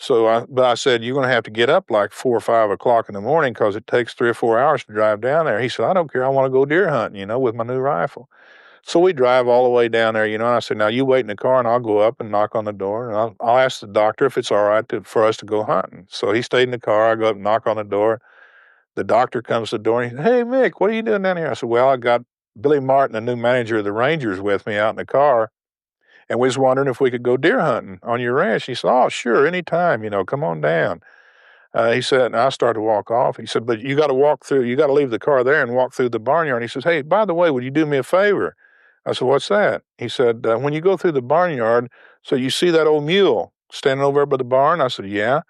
But I said, you're going to have to get up like 4 or 5 o'clock in the morning because it takes 3 or 4 hours to drive down there. He said, I don't care. I want to go deer hunting, with my new rifle. So we drive all the way down there, and I said, now you wait in the car and I'll go up and knock on the door and I'll ask the doctor if it's all right for us to go hunting. So he stayed in the car. I go up and knock on the door. The doctor comes to the door and he said, hey, Mick, what are you doing down here? I said, well, I got Billy Martin, the new manager of the Rangers, with me out in the car. And we was wondering if we could go deer hunting on your ranch. He said, oh, sure, anytime, come on down. He said, and I started to walk off. He said, but you got to leave the car there and walk through the barnyard. He says, hey, by the way, would you do me a favor? I said, what's that? He said, when you go through the barnyard, so you see that old mule standing over there by the barn? I said, yeah.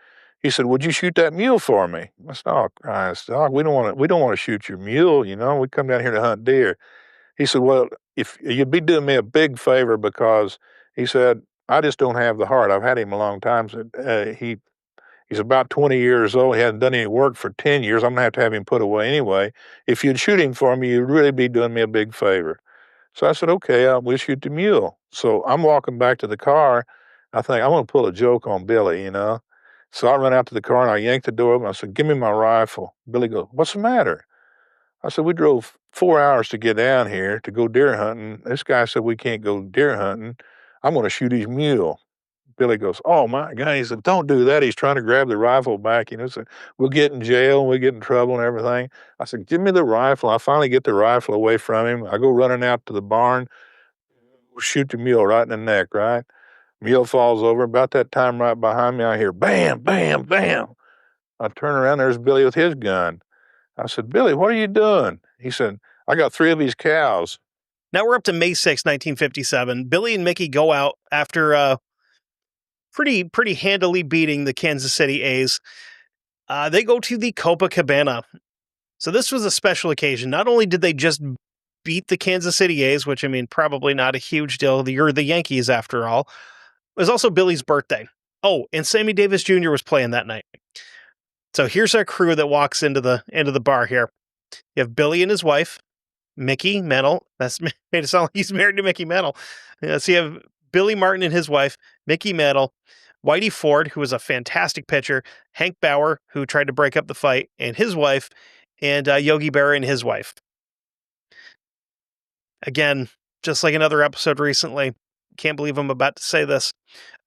He said, would you shoot that mule for me? I said, oh, Christ, Doc, we don't want to shoot your mule, we come down here to hunt deer. He said, well, if you'd be doing me a big favor because he said, I just don't have the heart. I've had him a long time. He's about 20 years old. He hasn't done any work for 10 years. I'm going to have him put away anyway. If you'd shoot him for me, you'd really be doing me a big favor. So I said, okay, we'll shoot the mule. So I'm walking back to the car. I think I'm going to pull a joke on Billy, So I run out to the car and I yanked the door open. I said, give me my rifle. Billy goes, what's the matter? I said, we drove 4 hours to get down here to go deer hunting. This guy said we can't go deer hunting. I'm going to shoot his mule. Billy goes, oh, my God. He said, don't do that. He's trying to grab the rifle back. So we'll get in jail. We'll get in trouble and everything. I said, give me the rifle. I finally get the rifle away from him. I go running out to the barn. We'll shoot the mule right in the neck, right? Mule falls over. About that time right behind me, I hear bam, bam, bam. I turn around. There's Billy with his gun. I said, Billy, what are you doing? He said, I got 3 of these cows. Now we're up to May 6, 1957. Billy and Mickey go out after pretty handily beating the Kansas City A's. They go to the Copacabana. So this was a special occasion. Not only did they just beat the Kansas City A's, which, probably not a huge deal. You're the Yankees after all. It was also Billy's birthday. Oh, and Sammy Davis Jr. was playing that night. So here's our crew that walks into the bar here. You have Billy and his wife, Mickey Mantle. That's made it sound like he's married to Mickey Mantle. So you have Billy Martin and his wife, Mickey Mantle, Whitey Ford, who was a fantastic pitcher, Hank Bauer, who tried to break up the fight, and his wife, and Yogi Berra and his wife. Again, just like another episode recently, can't believe I'm about to say this.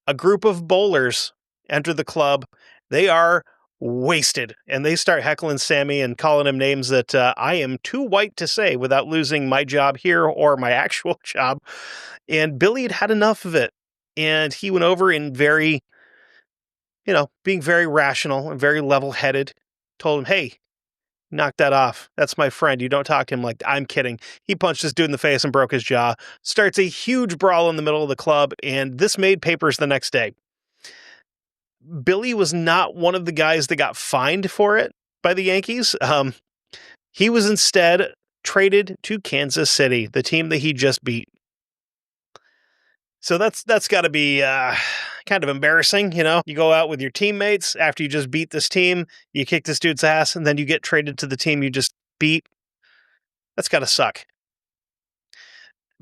A group of bowlers enter the club. They are wasted. And they start heckling Sammy and calling him names that I am too white to say without losing my job here or my actual job. And Billy had had enough of it. And he went over and being very rational and very level-headed, told him, hey, knock that off. That's my friend. You don't talk to him like that. I'm kidding. He punched this dude in the face and broke his jaw. Starts a huge brawl in the middle of the club, and this made papers the next day. Billy was not one of the guys that got fined for it by the Yankees. He was instead traded to Kansas City, the team that he just beat. So that's got to be kind of embarrassing, You go out with your teammates after you just beat this team, you kick this dude's ass, and then you get traded to the team you just beat. That's got to suck.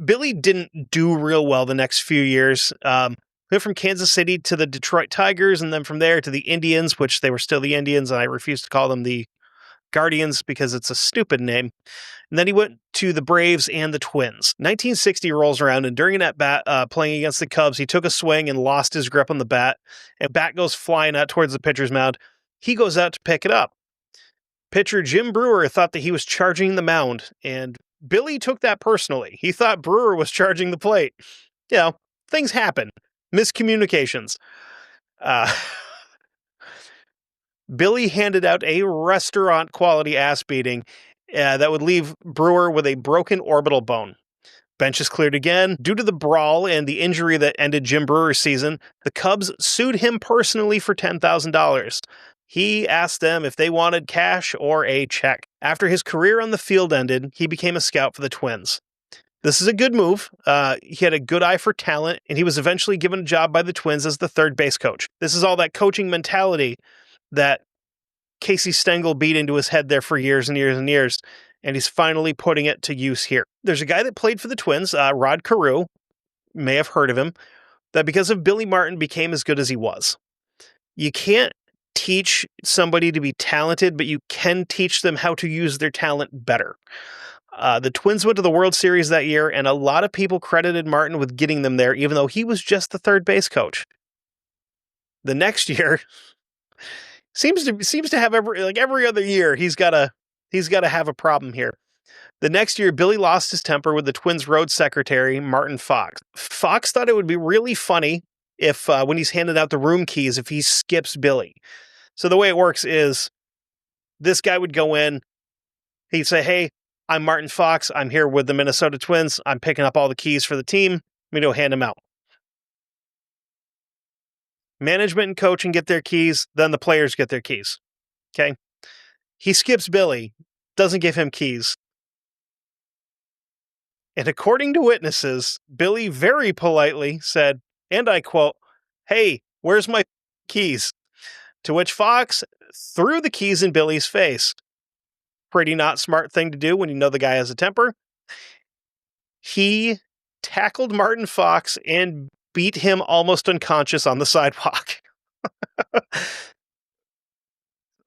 Billy didn't do real well the next few years. Went from Kansas City to the Detroit Tigers, and then from there to the Indians, which they were still the Indians, and I refuse to call them the Guardians because it's a stupid name. And then he went to the Braves and the Twins. 1960 rolls around, and during an at-bat playing against the Cubs, he took a swing and lost his grip on the bat, and bat goes flying out towards the pitcher's mound. He goes out to pick it up. Pitcher Jim Brewer thought that he was charging the mound, and Billy took that personally. He thought Brewer was charging the plate. Things happen. Miscommunications. Billy handed out a restaurant-quality ass beating that would leave Brewer with a broken orbital bone. Benches cleared again. Due to the brawl and the injury that ended Jim Brewer's season, the Cubs sued him personally for $10,000. He asked them if they wanted cash or a check. After his career on the field ended, he became a scout for the Twins. This is a good move. He had a good eye for talent, and he was eventually given a job by the Twins as the third base coach. This is all that coaching mentality that Casey Stengel beat into his head there for years and years and years, and he's finally putting it to use here. There's a guy that played for the Twins, Rod Carew, may have heard of him, that because of Billy Martin became as good as he was. You can't teach somebody to be talented, but you can teach them how to use their talent better. The Twins went to the World Series that year, and a lot of people credited Martin with getting them there, even though he was just the third base coach. The next year, seems to have every other year he's got to have a problem here. The next year, Billy lost his temper with the Twins' road secretary, Martin Fox. Fox thought it would be really funny if when he's handing out the room keys, if he skips Billy. So the way it works is this guy would go in, he'd say, hey, I'm Martin Fox. I'm here with the Minnesota Twins. I'm picking up all the keys for the team. Let me go hand them out. Management and coaching get their keys, then the players get their keys. Okay? He skips Billy, doesn't give him keys. And according to witnesses, Billy very politely said, and I quote, hey, where's my keys? To which Fox threw the keys in Billy's face. Pretty not smart thing to do when you know the guy has a temper. He tackled Martin Fox and beat him almost unconscious on the sidewalk.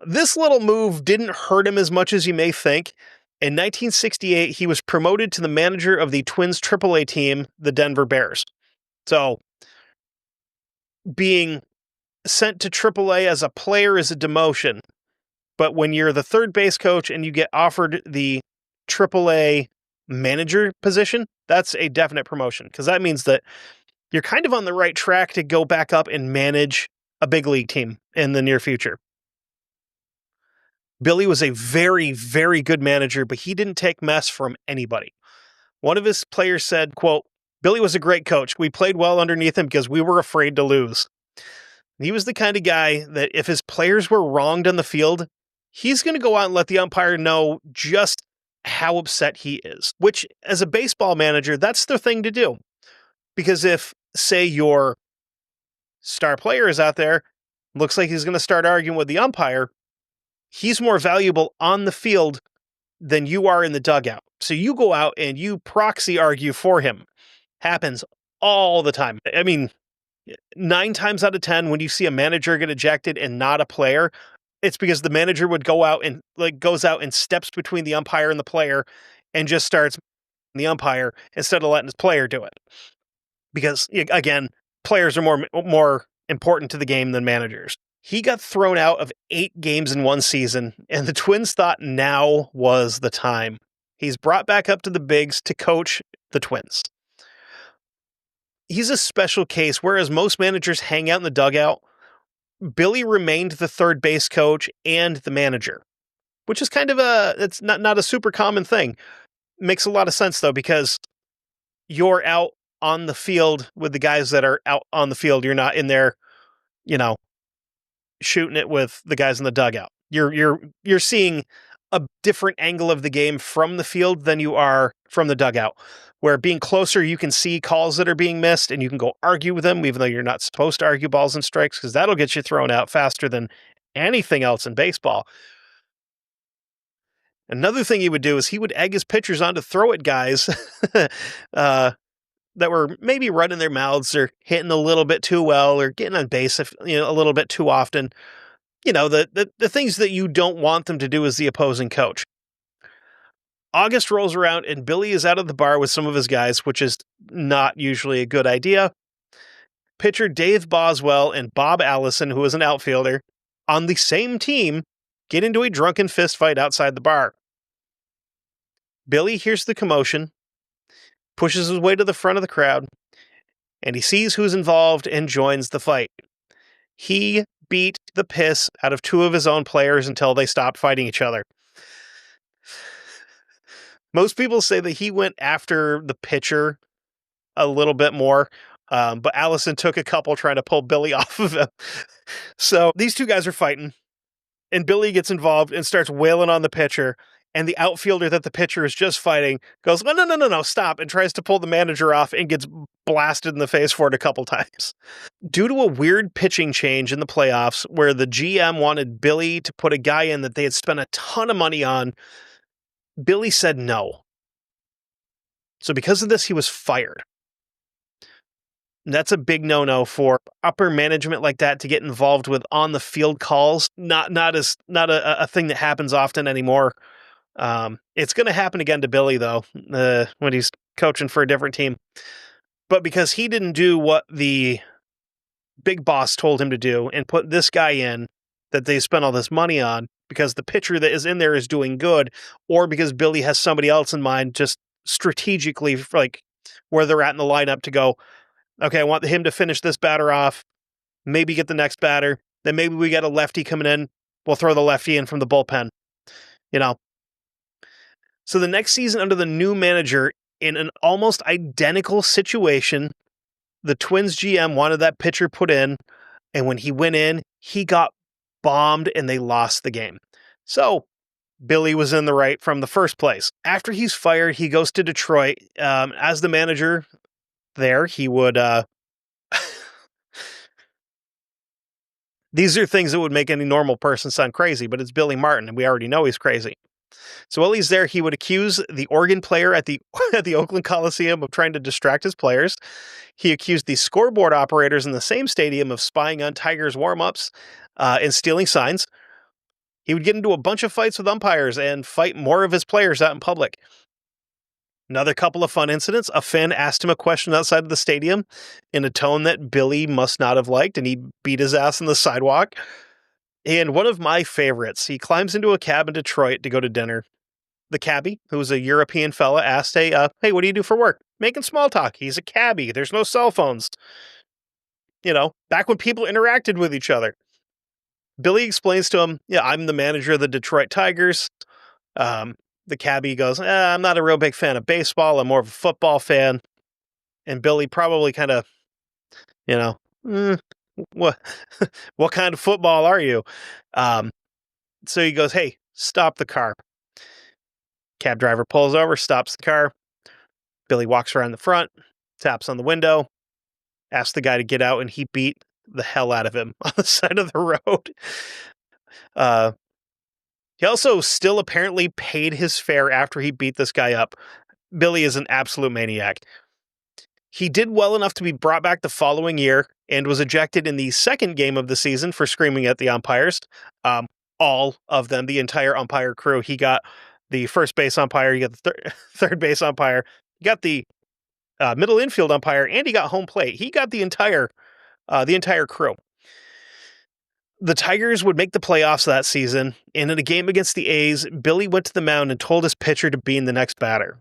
This little move didn't hurt him as much as you may think. In 1968, he was promoted to the manager of the Twins AAA team, the Denver Bears. So, being sent to AAA as a player is a demotion. But when you're the third base coach and you get offered the AAA manager position, that's a definite promotion, because that means that you're kind of on the right track to go back up and manage a big league team in the near future. Billy was a very, very good manager, but he didn't take mess from anybody. One of his players said, quote, Billy was a great coach. We played well underneath him because we were afraid to lose. He was the kind of guy that if his players were wronged on the field, he's going to go out and let the umpire know just how upset he is, which as a baseball manager, that's the thing to do. Because if, say, your star player is out there, looks like he's going to start arguing with the umpire, he's more valuable on the field than you are in the dugout. So you go out and you proxy argue for him. Happens all the time. I mean, 9 times out of 10, when you see a manager get ejected and not a player, it's because the manager would go out and goes out and steps between the umpire and the player and just starts the umpire instead of letting his player do it. Because again, players are more important to the game than managers. He got thrown out of 8 games in one season, and the Twins thought now was the time. He's brought back up to the bigs to coach the Twins. He's a special case, whereas most managers hang out in the dugout. Billy remained the third base coach and the manager, which is kind of it's not a super common thing. Makes a lot of sense, though, because you're out on the field with the guys that are out on the field. You're not in there, shooting it with the guys in the dugout. You're seeing a different angle of the game from the field than you are from the dugout, where being closer, you can see calls that are being missed and you can go argue with them, even though you're not supposed to argue balls and strikes, because that'll get you thrown out faster than anything else in baseball. Another thing he would do is he would egg his pitchers on to throw at guys that were maybe running their mouths or hitting a little bit too well or getting on base a little bit too often. The things that you don't want them to do as the opposing coach. August rolls around and Billy is out of the bar with some of his guys, which is not usually a good idea. Pitcher Dave Boswell and Bob Allison, who is an outfielder, on the same team, get into a drunken fist fight outside the bar. Billy hears the commotion, pushes his way to the front of the crowd, and he sees who's involved and joins the fight. He beat the piss out of 2 of his own players until they stopped fighting each other. Most people say that he went after the pitcher a little bit more, but Allison took a couple trying to pull Billy off of him. So these 2 guys are fighting, and Billy gets involved and starts wailing on the pitcher, and the outfielder that the pitcher is just fighting goes, no, stop, and tries to pull the manager off and gets blasted in the face for it a couple times. Due to a weird pitching change in the playoffs where the GM wanted Billy to put a guy in that they had spent a ton of money on, Billy said no. So because of this, he was fired. And that's a big no-no for upper management like that to get involved with on-the-field calls. Not a thing that happens often anymore. It's going to happen again to Billy, though, when he's coaching for a different team. But because he didn't do what the big boss told him to do and put this guy in that they spent all this money on, because the pitcher that is in there is doing good, or because Billy has somebody else in mind just strategically, like where they're at in the lineup to go, okay, I want him to finish this batter off, maybe get the next batter, then maybe we get a lefty coming in, we'll throw the lefty in from the bullpen. So the next season under the new manager, in an almost identical situation, the Twins GM wanted that pitcher put in, and when he went in, he got bombed and they lost the game. So Billy was in the right from the first place. After he's fired, he goes to Detroit. As the manager there, he would... These are things that would make any normal person sound crazy, but it's Billy Martin, and we already know he's crazy. So while he's there, he would accuse the organ player at the Oakland Coliseum of trying to distract his players. He accused the scoreboard operators in the same stadium of spying on Tigers' warmups and stealing signs. He would get into a bunch of fights with umpires and fight more of his players out in public. Another couple of fun incidents. A fan asked him a question outside of the stadium in a tone that Billy must not have liked, and he beat his ass on the sidewalk. And one of my favorites, he climbs into a cab in Detroit to go to dinner. The cabbie, who's a European fella, asked, hey, what do you do for work? Making small talk. He's a cabbie. There's no cell phones. Back when people interacted with each other. Billy explains to him, yeah, I'm the manager of the Detroit Tigers. The cabbie goes, I'm not a real big fan of baseball. I'm more of a football fan. And Billy probably kind of, what kind of football are you? So he goes, hey, stop the car. Cab driver pulls over, stops the car. Billy walks around the front, taps on the window, asks the guy to get out, and he beat the hell out of him on the side of the road. He also still apparently paid his fare after he beat this guy up. Billy is an absolute maniac. He did well enough to be brought back the following year and was ejected in the second game of the season for screaming at the umpires. All of them, the entire umpire crew. He got the first base umpire, you got the third base umpire, you got the middle infield umpire, and he got home plate. He got the entire crew. The Tigers would make the playoffs that season, and in a game against the A's, Billy went to the mound and told his pitcher to be in the next batter.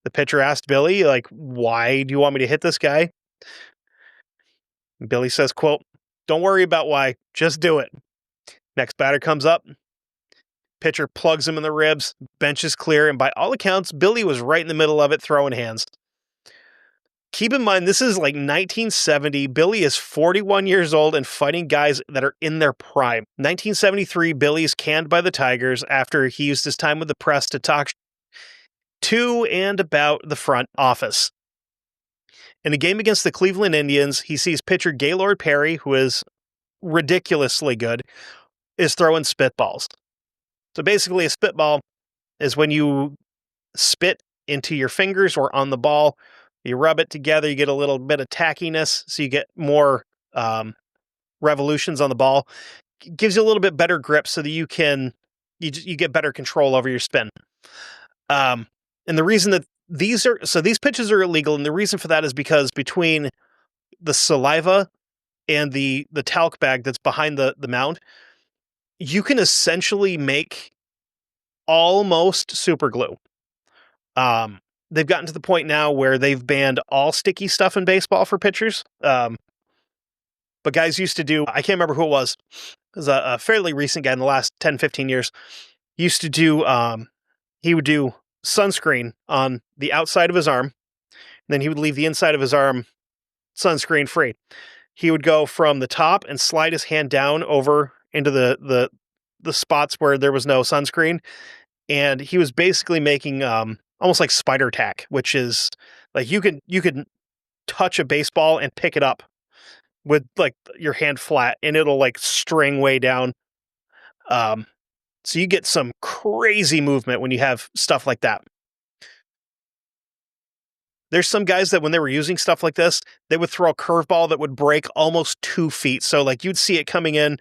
The pitcher asked Billy, like, why do you want me to hit this guy? And Billy says, quote, "Don't worry about why, just do it." Next batter comes up. Pitcher plugs him in the ribs, bench is clear, and by all accounts, Billy was right in the middle of it, throwing hands. Keep in mind, this is like 1970. Billy is 41 years old and fighting guys that are in their prime. 1973, Billy is canned by the Tigers after he used his time with the press to talk to and about the front office. In a game against the Cleveland Indians, he sees pitcher Gaylord Perry, who is ridiculously good, is throwing spitballs. So basically, a spitball is when you spit into your fingers or on the ball. You rub it together, you get a little bit of tackiness, so you get more revolutions on the ball. It gives you a little bit better grip so that you get better control over your spin. And the reason that these pitches are illegal, and the reason for that is because between the saliva and the talc bag that's behind the mound, you can essentially make almost super glue. They've gotten to the point now where they've banned all sticky stuff in baseball for pitchers. But guys used to do, I can't remember who it was. It was a fairly recent guy in the last 10, 15 years. Used to do, he would do sunscreen on the outside of his arm. And then he would leave the inside of his arm sunscreen free. He would go from the top and slide his hand down over into the spots where there was no sunscreen. And he was basically making, almost like spider tack, which is like you can touch a baseball and pick it up with like your hand flat and it'll like string way down. So you get some crazy movement when you have stuff like that. There's some guys that when they were using stuff like this, they would throw a curveball that would break almost 2 feet. So like you'd see it coming in,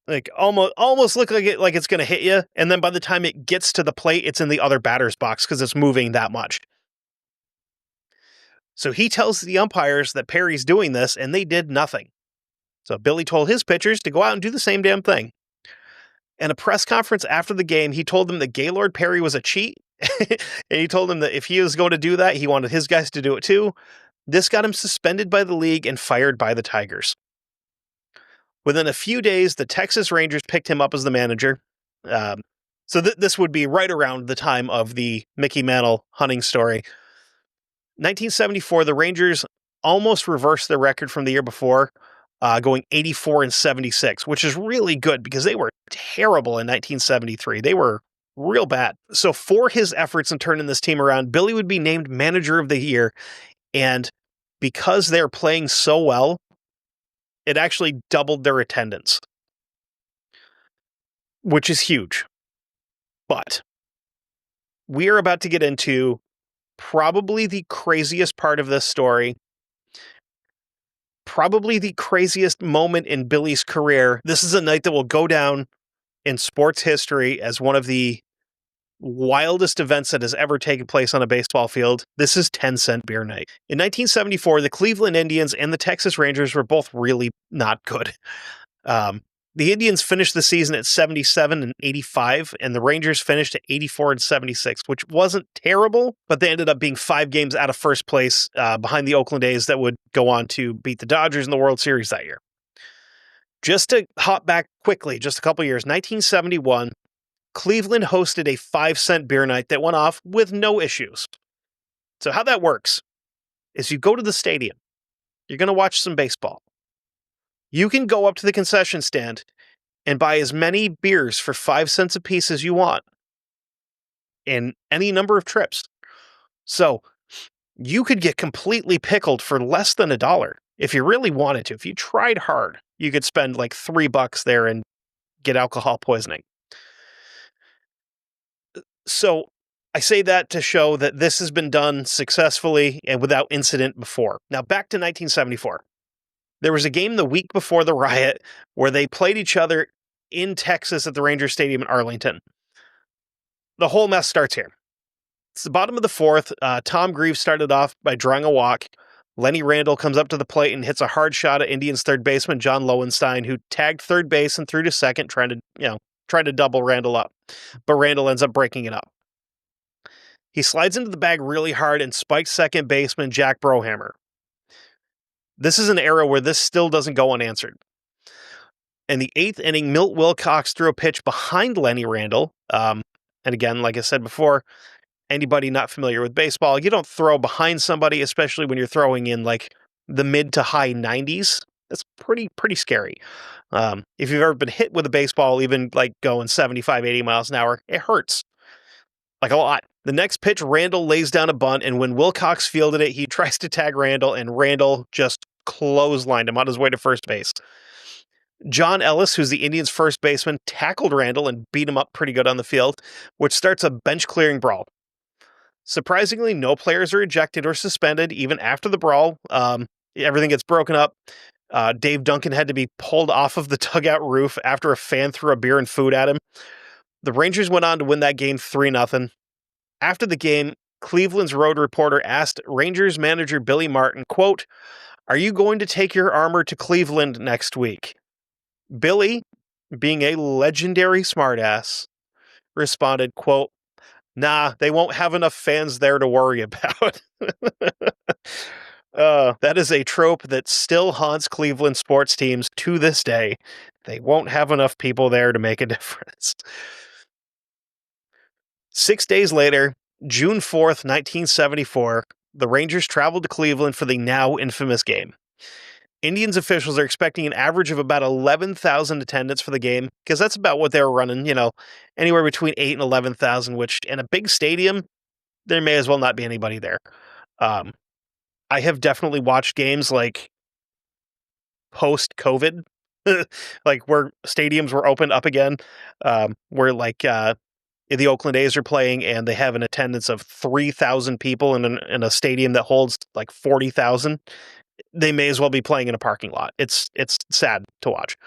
like almost look like it's going to hit you. And then by the time it gets to the plate, it's in the other batter's box because it's moving that much. So he tells the umpires that Perry's doing this and they did nothing. So Billy told his pitchers to go out and do the same damn thing. In a press conference after the game, he told them that Gaylord Perry was a cheat. And he told them that if he was going to do that, he wanted his guys to do it too. This got him suspended by the league and fired by the Tigers. Within a few days, the Texas Rangers picked him up as the manager. So this would be right around the time of the Mickey Mantle hunting story. 1974, the Rangers almost reversed their record from the year before, going 84-76, which is really good because they were terrible in 1973. They were real bad. So for his efforts in turning this team around, Billy would be named manager of the year. And because they're playing so well, it actually doubled their attendance, which is huge. But we are about to get into probably the craziest part of this story, probably the craziest moment in Billy's career. This is a night that will go down in sports history as one of the wildest events that has ever taken place on a baseball field. This is 10-cent beer night. In 1974, the Cleveland Indians and the Texas Rangers were both really not good. The Indians finished the season at 77-85, and the Rangers finished at 84-76, which wasn't terrible, but they ended up being 5 games out of first place behind the Oakland A's that would go on to beat the Dodgers in the World Series that year. Just to hop back quickly, just a couple years, 1971, Cleveland hosted a 5-cent beer night that went off with no issues. So how that works is you go to the stadium, you're going to watch some baseball. You can go up to the concession stand and buy as many beers for 5 cents a piece as you want in any number of trips. So you could get completely pickled for less than $1 if you really wanted to. If you tried hard, you could spend like $3 there and get alcohol poisoning. So I say that to show that this has been done successfully and without incident before. Now back to 1974. There was a game the week before the riot where they played each other in Texas at the Ranger Stadium in Arlington. The whole mess starts here. It's the bottom of the 4th. Tom Greaves started off by drawing a walk. Lenny Randle comes up to the plate and hits a hard shot at Indians third baseman John Lowenstein, who tagged third base and threw to second, trying to double Randle up. But Randle ends up breaking it up. He slides into the bag really hard and spikes second baseman Jack Brohammer. This is an era where this still doesn't go unanswered. In the 8th inning, Milt Wilcox threw a pitch behind Lenny Randle. And again, like I said before, anybody not familiar with baseball, you don't throw behind somebody, especially when you're throwing in like the mid to high 90s. That's pretty scary. If you've ever been hit with a baseball, even like going 75, 80 miles an hour, it hurts. Like a lot. The next pitch, Randle lays down a bunt, and when Wilcox fielded it, he tries to tag Randle, and Randle just clotheslined him on his way to first base. John Ellis, who's the Indians' first baseman, tackled Randle and beat him up pretty good on the field, which starts a bench-clearing brawl. Surprisingly, no players are ejected or suspended, even after the brawl. Everything gets broken up. Dave Duncan had to be pulled off of the dugout roof after a fan threw a beer and food at him. The Rangers went on to win that game 3-0. After the game, Cleveland's road reporter asked Rangers manager Billy Martin, quote, "Are you going to take your armor to Cleveland next week?" Billy, being a legendary smartass, responded, quote, "Nah, they won't have enough fans there to worry about." That is a trope that still haunts Cleveland sports teams to this day. They won't have enough people there to make a difference. 6 days later, June 4th, 1974, the Rangers traveled to Cleveland for the now infamous game. Indians officials are expecting an average of about 11,000 attendance for the game, because that's about what they were running, anywhere between 8 and 11,000, which in a big stadium, there may as well not be anybody there. I have definitely watched games like post-COVID, like where stadiums were opened up again, where like the Oakland A's are playing and they have an attendance of 3,000 people in a stadium that holds like 40,000. They may as well be playing in a parking lot. It's sad to watch.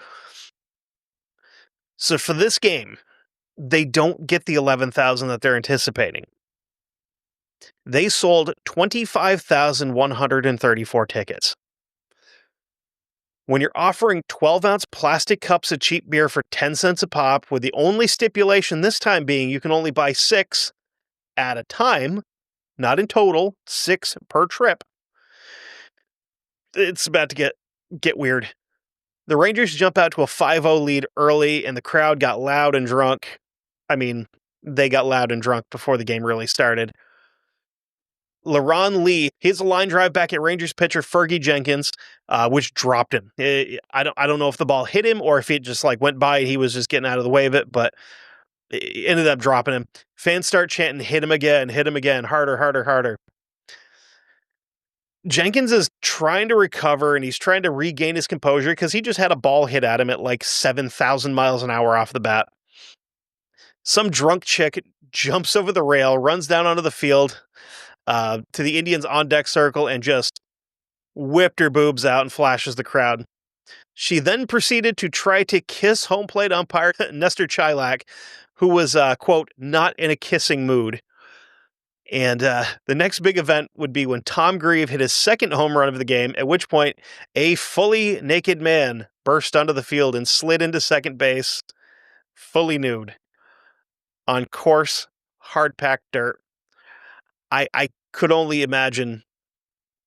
So for this game, they don't get the 11,000 that they're anticipating. They sold 25,134 tickets. When you're offering 12-ounce plastic cups of cheap beer for 10 cents a pop, with the only stipulation this time being you can only buy 6 at a time, not in total, 6 per trip, it's about to get weird. The Rangers jump out to a 5-0 lead early, and the crowd got loud and drunk. I mean, they got loud and drunk before the game really started. LaRon Lee hits a line drive back at Rangers pitcher Fergie Jenkins, which dropped him. I don't know if the ball hit him or if it just like went by and he was just getting out of the way of it, but it ended up dropping him. Fans start chanting, hit him again, harder, harder, harder. Jenkins is trying to recover and he's trying to regain his composure because he just had a ball hit at him at like 7,000 miles an hour off the bat. Some drunk chick jumps over the rail, runs down onto the field to the Indians on deck circle and just whipped her boobs out and flashes the crowd. She then proceeded to try to kiss home plate umpire Nestor Chilak, who was, quote, not in a kissing mood. And the next big event would be when Tom Grieve hit his second home run of the game, at which point a fully naked man burst onto the field and slid into second base, fully nude, on coarse, hard-packed dirt. I could only imagine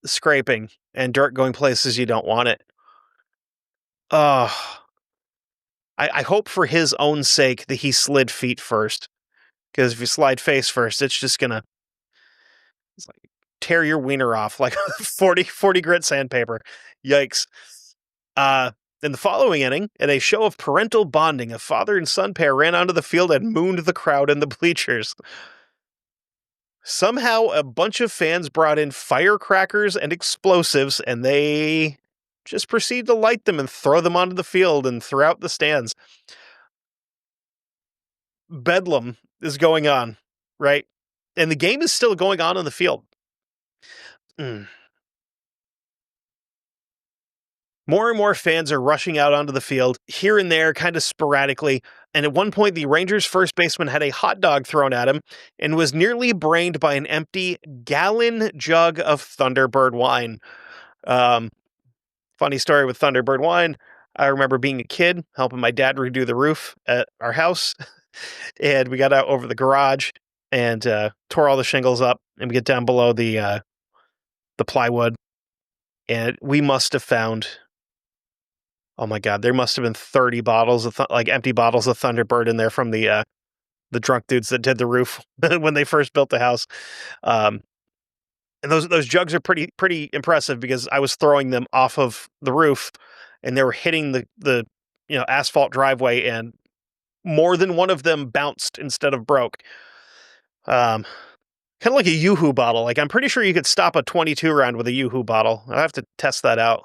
scraping and dirt going places you don't want it. I hope for his own sake that he slid feet first, because if you slide face first, it's just gonna tear your wiener off like 40 grit sandpaper. Yikes. In the following inning, in a show of parental bonding, a father and son pair ran onto the field and mooned the crowd in the bleachers. Somehow, a bunch of fans brought in firecrackers and explosives, and they just proceeded to light them and throw them onto the field and throughout the stands. Bedlam is going on, right? And the game is still going on the field. More and more fans are rushing out onto the field, here and there, kind of sporadically, and at one point the Rangers' first baseman had a hot dog thrown at him and was nearly brained by an empty gallon jug of Thunderbird wine. Um, Funny story with Thunderbird wine. I remember being a kid helping my dad redo the roof at our house, and we got out over the garage and tore all the shingles up, and we get down below the plywood, and we must have found, oh my god, there must have been 30 bottles of empty bottles of Thunderbird in there from the drunk dudes that did the roof when they first built the house. Um, and those jugs are pretty impressive because I was throwing them off of the roof, and they were hitting the asphalt driveway, and more than one of them bounced instead of broke. Kind of like a Yoo-Hoo bottle. Like, I'm pretty sure you could stop a 22 round with a Yoo-Hoo bottle. I have to test that out,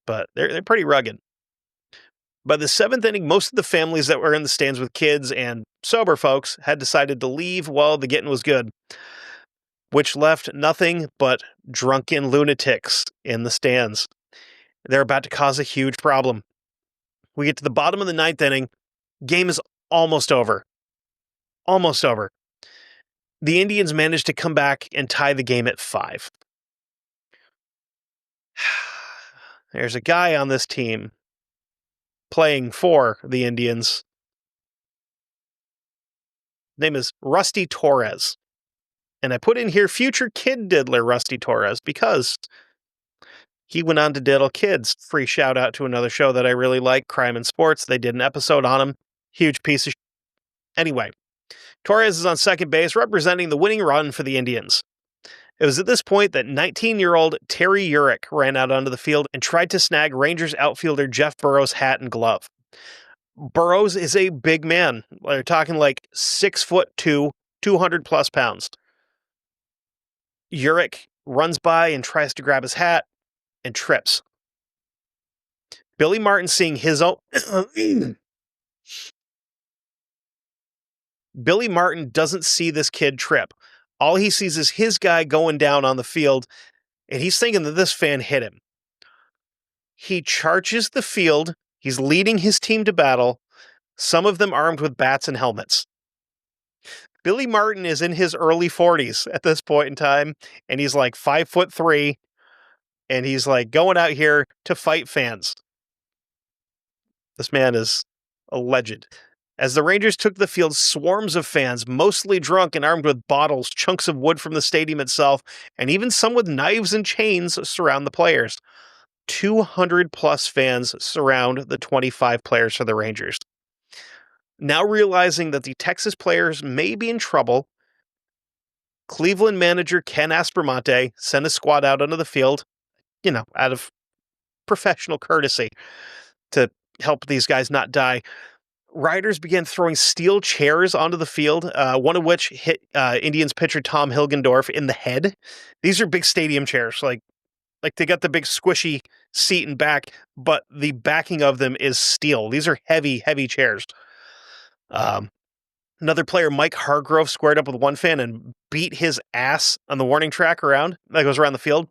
but they're pretty rugged. By the seventh inning, most of the families that were in the stands with kids and sober folks had decided to leave while the getting was good, which left nothing but drunken lunatics in the stands. They're about to cause a huge problem. We get to the bottom of the ninth inning. Game is almost over. Almost over. The Indians managed to come back and tie the game at 5. There's a guy on this team playing for the Indians. Name is Rusty Torres. And I put in here future kid diddler Rusty Torres because he went on to diddle kids. Free shout out to another show that I really like, Crime and Sports. They did an episode on him. Huge piece of Anyway, Torres is on second base representing the winning run for the Indians. It was at this point that 19-year-old Terry Urick ran out onto the field and tried to snag Rangers outfielder Jeff Burrows' hat and glove. Burrows is a big man. We're talking like 6'2", 200 plus pounds. Urick runs by and tries to grab his hat and trips. Billy Martin, seeing his own... Billy Martin doesn't see this kid trip. All he sees is his guy going down on the field, and he's thinking that this fan hit him. He charges the field. He's leading his team to battle, some of them armed with bats and helmets. Billy Martin is in his early 40s at this point in time, and he's like 5'3", and he's like going out here to fight fans. This man is a legend. As the Rangers took the field, swarms of fans, mostly drunk and armed with bottles, chunks of wood from the stadium itself, and even some with knives and chains, surround the players. 200 plus fans surround the 25 players for the Rangers. Now realizing that the Texas players may be in trouble, Cleveland manager Ken Aspermonte sent a squad out onto the field, out of professional courtesy to help these guys not die. Riders began throwing steel chairs onto the field, one of which hit Indians pitcher Tom Hilgendorf in the head. These are big stadium chairs, like they got the big squishy seat and back, but the backing of them is steel. These are heavy, heavy chairs. Another player, Mike Hargrove, squared up with one fan and beat his ass on the warning track that goes around the field.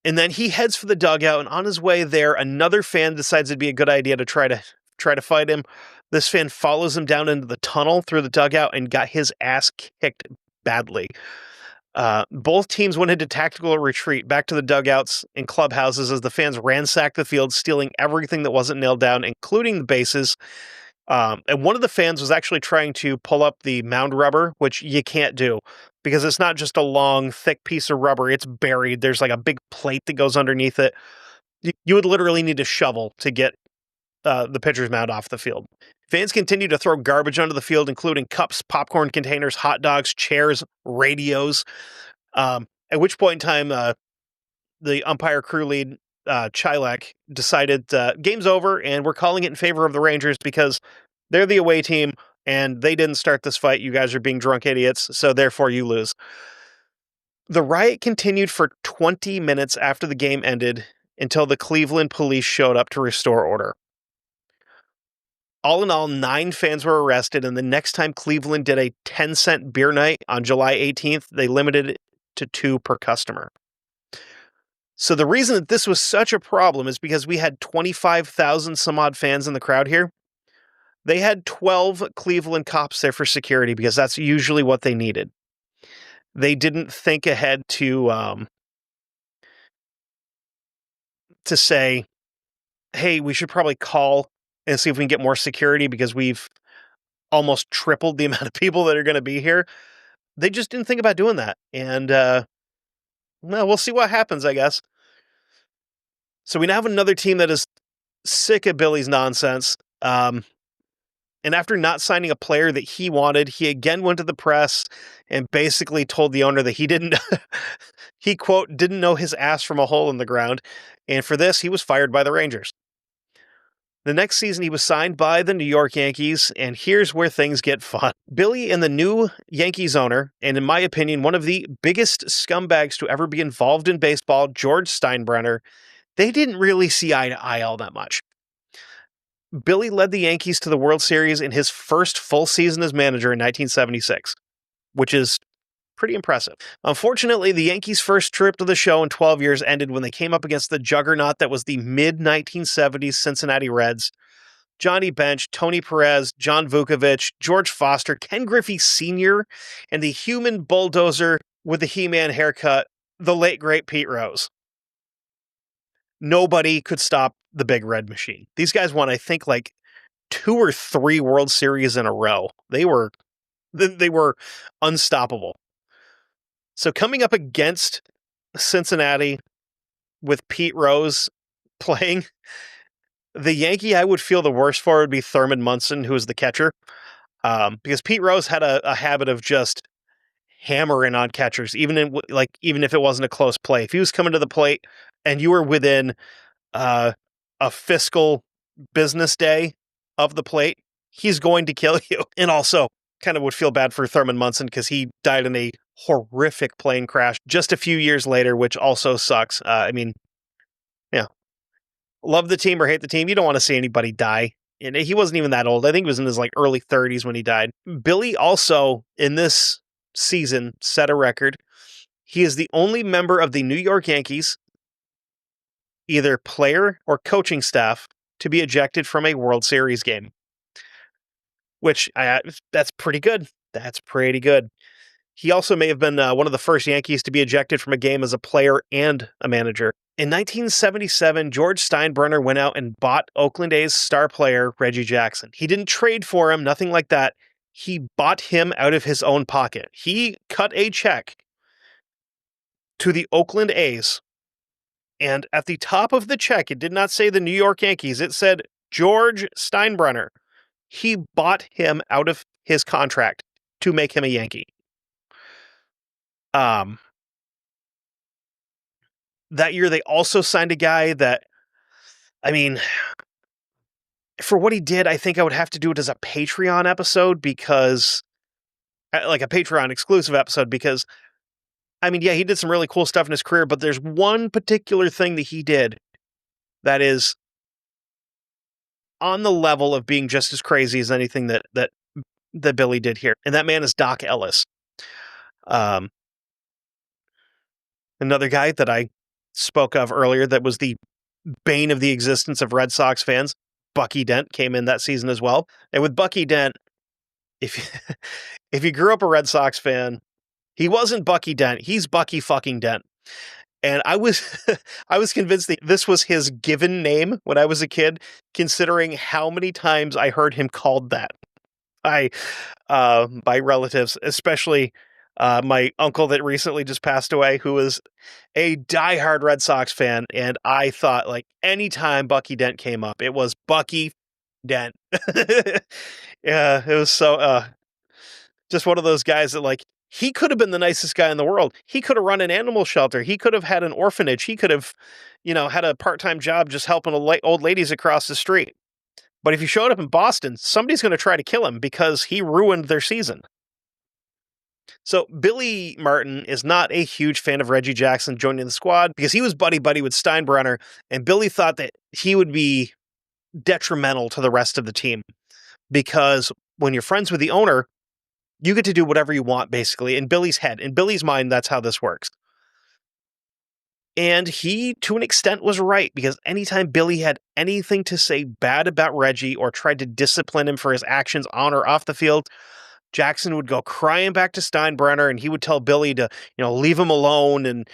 And then he heads for the dugout, and on his way there, another fan decides it'd be a good idea to try to fight him. This fan follows him down into the tunnel through the dugout and got his ass kicked badly. Both teams went into tactical retreat back to the dugouts and clubhouses as the fans ransacked the field, stealing everything that wasn't nailed down, including the bases. And one of the fans was actually trying to pull up the mound rubber, which you can't do because it's not just a long, thick piece of rubber. It's buried. There's like a big plate that goes underneath it. You would literally need a shovel to get the pitcher's mound off the field. Fans continue to throw garbage onto the field, including cups, popcorn containers, hot dogs, chairs, radios. At which point in time, the umpire crew lead, Chilak, decided game's over and we're calling it in favor of the Rangers because they're the away team and they didn't start this fight. You guys are being drunk idiots, so therefore you lose. The riot continued for 20 minutes after the game ended until the Cleveland police showed up to restore order. All in all, 9 fans were arrested, and the next time Cleveland did a 10-cent beer night on July 18th, they limited it to 2 per customer. So the reason that this was such a problem is because we had 25,000 some odd fans in the crowd here. They had 12 Cleveland cops there for security because that's usually what they needed. They didn't think ahead to to say, hey, we should probably call and see if we can get more security because we've almost tripled the amount of people that are going to be here. They just didn't think about doing that. And, well, we'll see what happens, I guess. So we now have another team that is sick of Billy's nonsense. And after not signing a player that he wanted, he again went to the press and basically told the owner that he didn't, he, quote, didn't know his ass from a hole in the ground. And for this, he was fired by the Rangers. The next season, he was signed by the New York Yankees, and here's where things get fun. Billy and the new Yankees owner, and in my opinion, one of the biggest scumbags to ever be involved in baseball, George Steinbrenner, they didn't really see eye to eye all that much. Billy led the Yankees to the World Series in his first full season as manager in 1976, which is pretty impressive. Unfortunately, the Yankees' first trip to the show in 12 years ended when they came up against the juggernaut that was the mid-1970s Cincinnati Reds. Johnny Bench, Tony Perez, John Vukovich, George Foster, Ken Griffey Sr., and the human bulldozer with the He-Man haircut, the late, great Pete Rose. Nobody could stop the Big Red Machine. These guys won, I think, like 2 or 3 World Series in a row. They were unstoppable. So coming up against Cincinnati with Pete Rose playing, the Yankee I would feel the worst for would be Thurman Munson, who was the catcher, because Pete Rose had a habit of just hammering on catchers, even if it wasn't a close play. If he was coming to the plate and you were within a fiscal business day of the plate, he's going to kill you. And also, kind of would feel bad for Thurman Munson because he died in a horrific plane crash just a few years later, which also sucks. Love the team or hate the team, you don't want to see anybody die. And he wasn't even that old. I think he was in his like early 30s when he died. Billy also, in this season, set a record. He is the only member of the New York Yankees, either player or coaching staff, to be ejected from a World Series game. Which, that's pretty good. That's pretty good. He also may have been one of the first Yankees to be ejected from a game as a player and a manager. In 1977, George Steinbrenner went out and bought Oakland A's star player Reggie Jackson. He didn't trade for him, nothing like that. He bought him out of his own pocket. He cut a check to the Oakland A's, and at the top of the check, it did not say the New York Yankees. It said George Steinbrenner. He bought him out of his contract to make him a Yankee. That year, they also signed a guy that, for what he did, I think I would have to do it as a Patreon episode because, like a Patreon exclusive episode, because, he did some really cool stuff in his career, but there's one particular thing that he did that is on the level of being just as crazy as anything that Billy did here. And that man is Doc Ellis. Another guy that I spoke of earlier that was the bane of the existence of Red Sox fans, Bucky Dent, came in that season as well. And with Bucky Dent, if you grew up a Red Sox fan, he wasn't Bucky Dent, he's Bucky fucking Dent. And I was convinced that this was his given name when I was a kid, considering how many times I heard him called that by relatives, especially my uncle that recently just passed away, who was a diehard Red Sox fan. And I thought, like, anytime Bucky Dent came up, it was Bucky Dent. Yeah, it was so, just one of those guys that, like, he could have been the nicest guy in the world. He could have run an animal shelter. He could have had an orphanage. He could have, had a part-time job just helping old ladies across the street. But if he showed up in Boston, somebody's going to try to kill him because he ruined their season. So Billy Martin is not a huge fan of Reggie Jackson joining the squad because he was buddy-buddy with Steinbrenner, and Billy thought that he would be detrimental to the rest of the team because when you're friends with the owner, you get to do whatever you want, basically, in Billy's head. In Billy's mind, that's how this works. And he, to an extent, was right, because anytime Billy had anything to say bad about Reggie or tried to discipline him for his actions on or off the field, Jackson would go crying back to Steinbrenner, and he would tell Billy to, leave him alone. And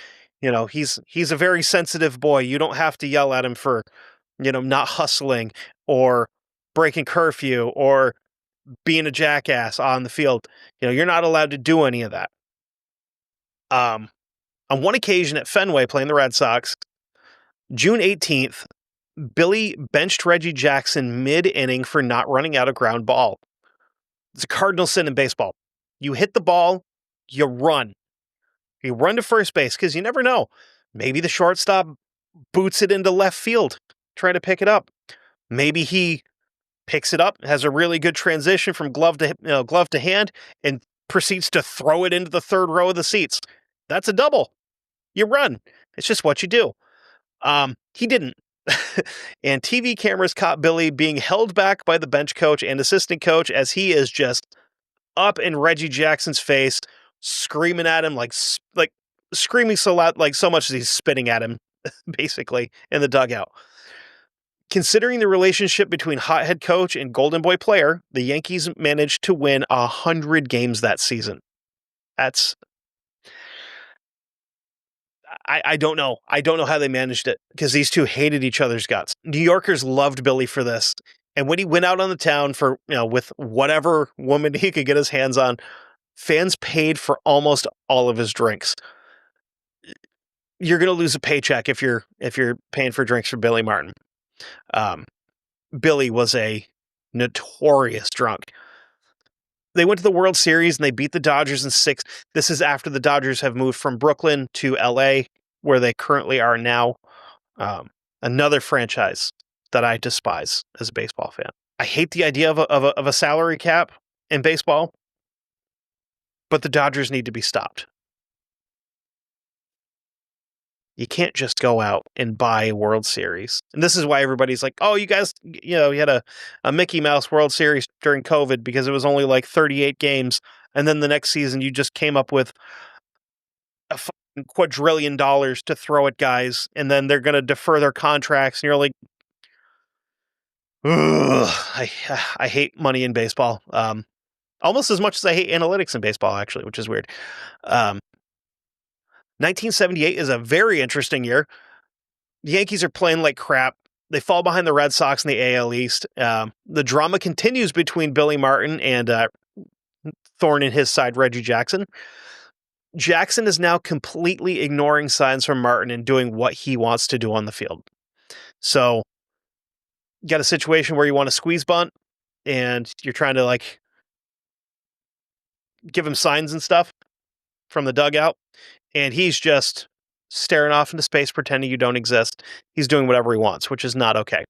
He's a very sensitive boy. You don't have to yell at him for, not hustling or breaking curfew or being a jackass on the field. You're not allowed to do any of that. On one occasion at Fenway playing the Red Sox, June 18th, Billy benched Reggie Jackson mid-inning for not running out a ground ball. It's a cardinal sin in baseball. You hit the ball, you run. You run to first base because you never know. Maybe the shortstop boots it into left field, trying to pick it up. Maybe he picks it up, has a really good transition from glove to hand, and proceeds to throw it into the third row of the seats. That's a double. You run. It's just what you do. He didn't. And TV cameras caught Billy being held back by the bench coach and assistant coach as he is just up in Reggie Jackson's face, screaming at him like screaming so loud, like so much as he's spitting at him, basically, in the dugout. Considering the relationship between hothead coach and golden boy player, the Yankees managed to win 100 games that season. I don't know. I don't know how they managed it because these two hated each other's guts. New Yorkers loved Billy for this. And when he went out on the town for, with whatever woman he could get his hands on, fans paid for almost all of his drinks. You're going to lose a paycheck if you're paying for drinks for Billy Martin. Billy was a notorious drunk. They went to the World Series and they beat the Dodgers in 6. This is after the Dodgers have moved from Brooklyn to LA, where they currently are now. Another franchise that I despise as a baseball fan. I hate the idea of a salary cap in baseball, but the Dodgers need to be stopped. You can't just go out and buy a World Series. And this is why everybody's like, oh, you guys, you had a Mickey Mouse World Series during COVID because it was only like 38 games. And then the next season, you just came up with a quadrillion dollars to throw at guys. And then they're going to defer their contracts. And you're like, ugh, I hate money in baseball. Almost as much as I hate analytics in baseball, actually, which is weird. 1978 is a very interesting year. The Yankees are playing like crap. They fall behind the Red Sox in the AL East. The drama continues between Billy Martin and thorn in his side, Reggie Jackson. Jackson is now completely ignoring signs from Martin and doing what he wants to do on the field. So, you got a situation where you want to squeeze bunt and you're trying to give him signs and stuff from the dugout. And he's just staring off into space, pretending you don't exist. He's doing whatever he wants, which is not okay.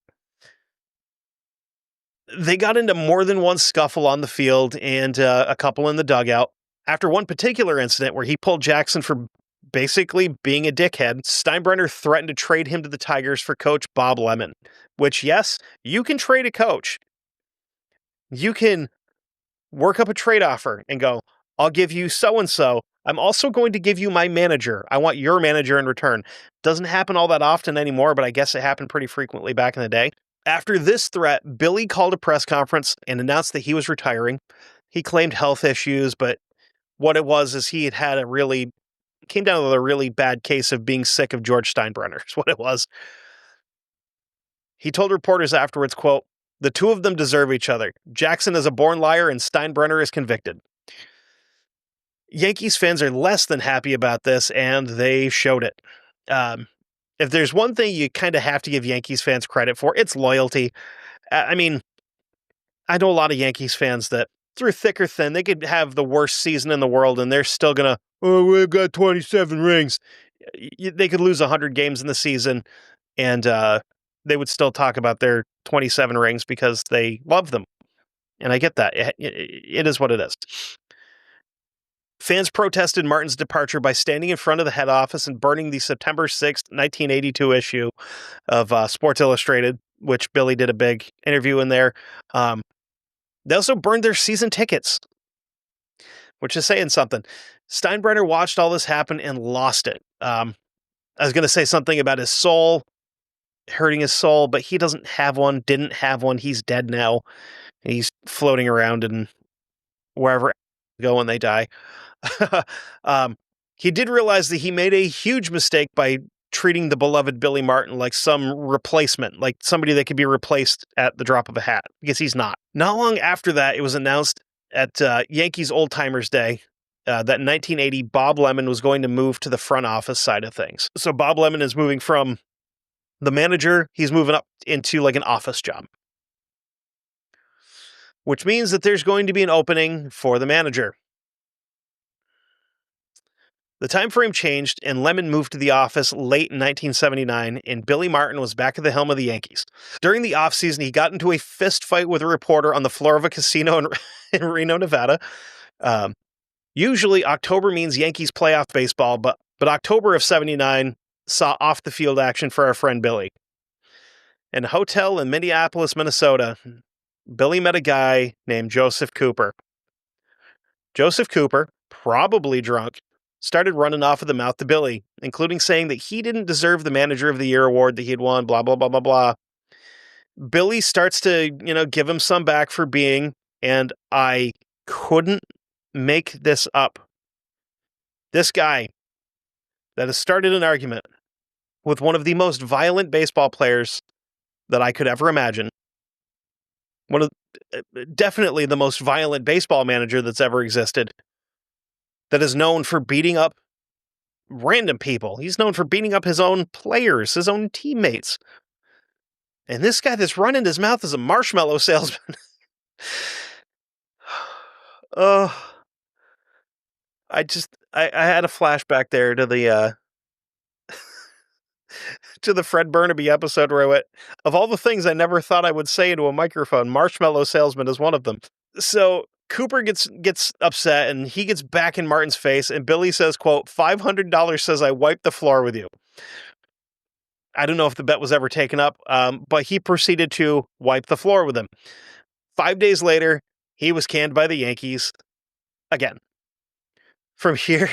They got into more than one scuffle on the field and a couple in the dugout. After one particular incident where he pulled Jackson for basically being a dickhead, Steinbrenner threatened to trade him to the Tigers for coach Bob Lemon, which, yes, you can trade a coach. You can work up a trade offer and go, I'll give you so-and-so. I'm also going to give you my manager. I want your manager in return. Doesn't happen all that often anymore, but I guess it happened pretty frequently back in the day. After this threat, Billy called a press conference and announced that he was retiring. He claimed health issues, but what it was is he had came down with a really bad case of being sick of George Steinbrenner, is what it was. He told reporters afterwards, quote, "The two of them deserve each other. Jackson is a born liar and Steinbrenner is convicted." Yankees fans are less than happy about this, and they showed it. If there's one thing you kind of have to give Yankees fans credit for, it's loyalty. I mean, I know a lot of Yankees fans that through thick or thin, they could have the worst season in the world, and they're still going to, oh, we've got 27 rings. They could lose 100 games in the season, and they would still talk about their 27 rings because they love them. And I get that. It is what it is. Fans protested Martin's departure by standing in front of the head office and burning the September 6th, 1982 issue of Sports Illustrated, which Billy did a big interview in there. They also burned their season tickets, which is saying something. Steinbrenner watched all this happen and lost it. I was going to say something about his soul, hurting his soul, but he doesn't have one, didn't have one. He's dead now. He's floating around in wherever they go when they die. He did realize that he made a huge mistake by treating the beloved Billy Martin like some replacement, like somebody that could be replaced at the drop of a hat, because he's not. Not long after that, it was announced at Yankees Old Timers Day that in 1980, Bob Lemon was going to move to the front office side of things. So Bob Lemon is moving from the manager, he's moving up into like an office job, which means that there's going to be an opening for the manager. The time frame changed, and Lemon moved to the office late in 1979, and Billy Martin was back at the helm of the Yankees. During the offseason, he got into a fist fight with a reporter on the floor of a casino in Reno, Nevada. Usually, October means Yankees playoff baseball, but October of 79 saw off-the-field action for our friend Billy. In a hotel in Minneapolis, Minnesota, Billy met a guy named Joseph Cooper. Joseph Cooper, probably drunk, started running off of the mouth to Billy, including saying that he didn't deserve the Manager of the Year award that he had won, blah, blah, blah, blah, blah. Billy starts to, give him some back for being, and I couldn't make this up. This guy that has started an argument with one of the most violent baseball players that I could ever imagine. Definitely the most violent baseball manager that's ever existed. That is known for beating up random people. He's known for beating up his own players, his own teammates. And this guy that's running his mouth is a marshmallow salesman. I had a flashback there to the to the Fred Burnaby episode where I went, of all the things I never thought I would say into a microphone, marshmallow salesman is one of them. So Cooper gets upset, and he gets back in Martin's face, and Billy says, quote, $500 says I wiped the floor with you. I don't know if the bet was ever taken up, but he proceeded to wipe the floor with him. 5 days later, he was canned by the Yankees again. From here,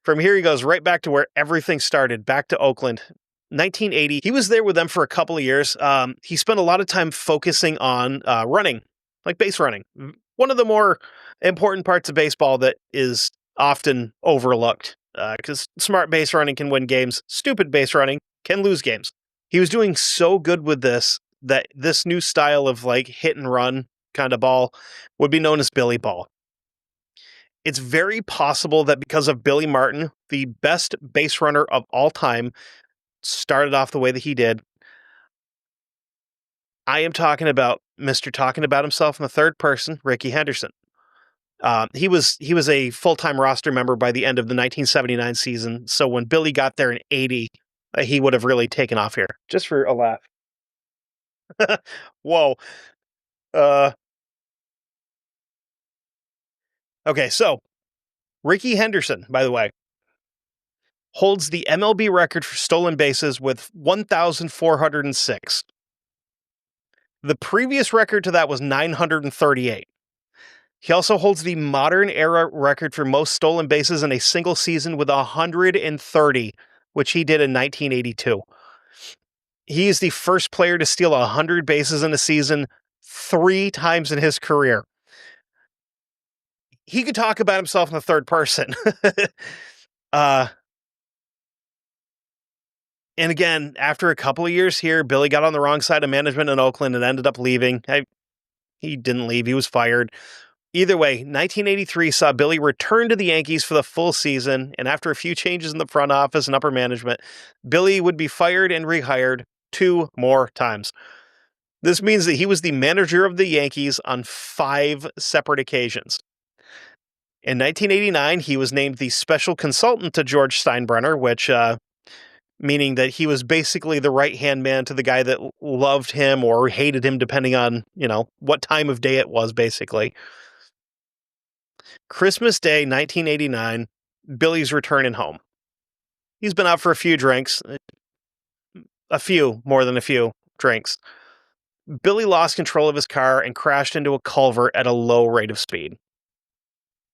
he goes right back to where everything started, back to Oakland. 1980, he was there with them for a couple of years. He spent a lot of time focusing on running, like base running. One of the more important parts of baseball that is often overlooked, because smart base running can win games, stupid base running can lose games. He was doing so good with this that this new style of like hit and run kind of ball would be known as Billy Ball. It's very possible that because of Billy Martin, the best base runner of all time, started off the way that he did. I am talking about Mr. Talking About Himself in the third person, Rickey Henderson. He was a full-time roster member by the end of the 1979 season, so when Billy got there in 80, he would have really taken off here. Just for a laugh. Whoa. Okay, so Rickey Henderson, by the way, holds the MLB record for stolen bases with 1,406. The previous record to that was 938. He also holds the modern era record for most stolen bases in a single season with 130, which he did in 1982. He is the first player to steal 100 bases in a season 3 times in his career. He could talk about himself in the third person. And again, after a couple of years here, Billy got on the wrong side of management in Oakland and ended up leaving. He didn't leave. He was fired. Either way, 1983 saw Billy return to the Yankees for the full season, and after a few changes in the front office and upper management, Billy would be fired and rehired 2 more times. This means that he was the manager of the Yankees on 5 separate occasions. In 1989, he was named the special consultant to George Steinbrenner, which meaning that he was basically the right-hand man to the guy that loved him or hated him, depending on, what time of day it was, basically. Christmas Day, 1989, Billy's returning home. He's been out for a few drinks. More than a few drinks. Billy lost control of his car and crashed into a culvert at a low rate of speed.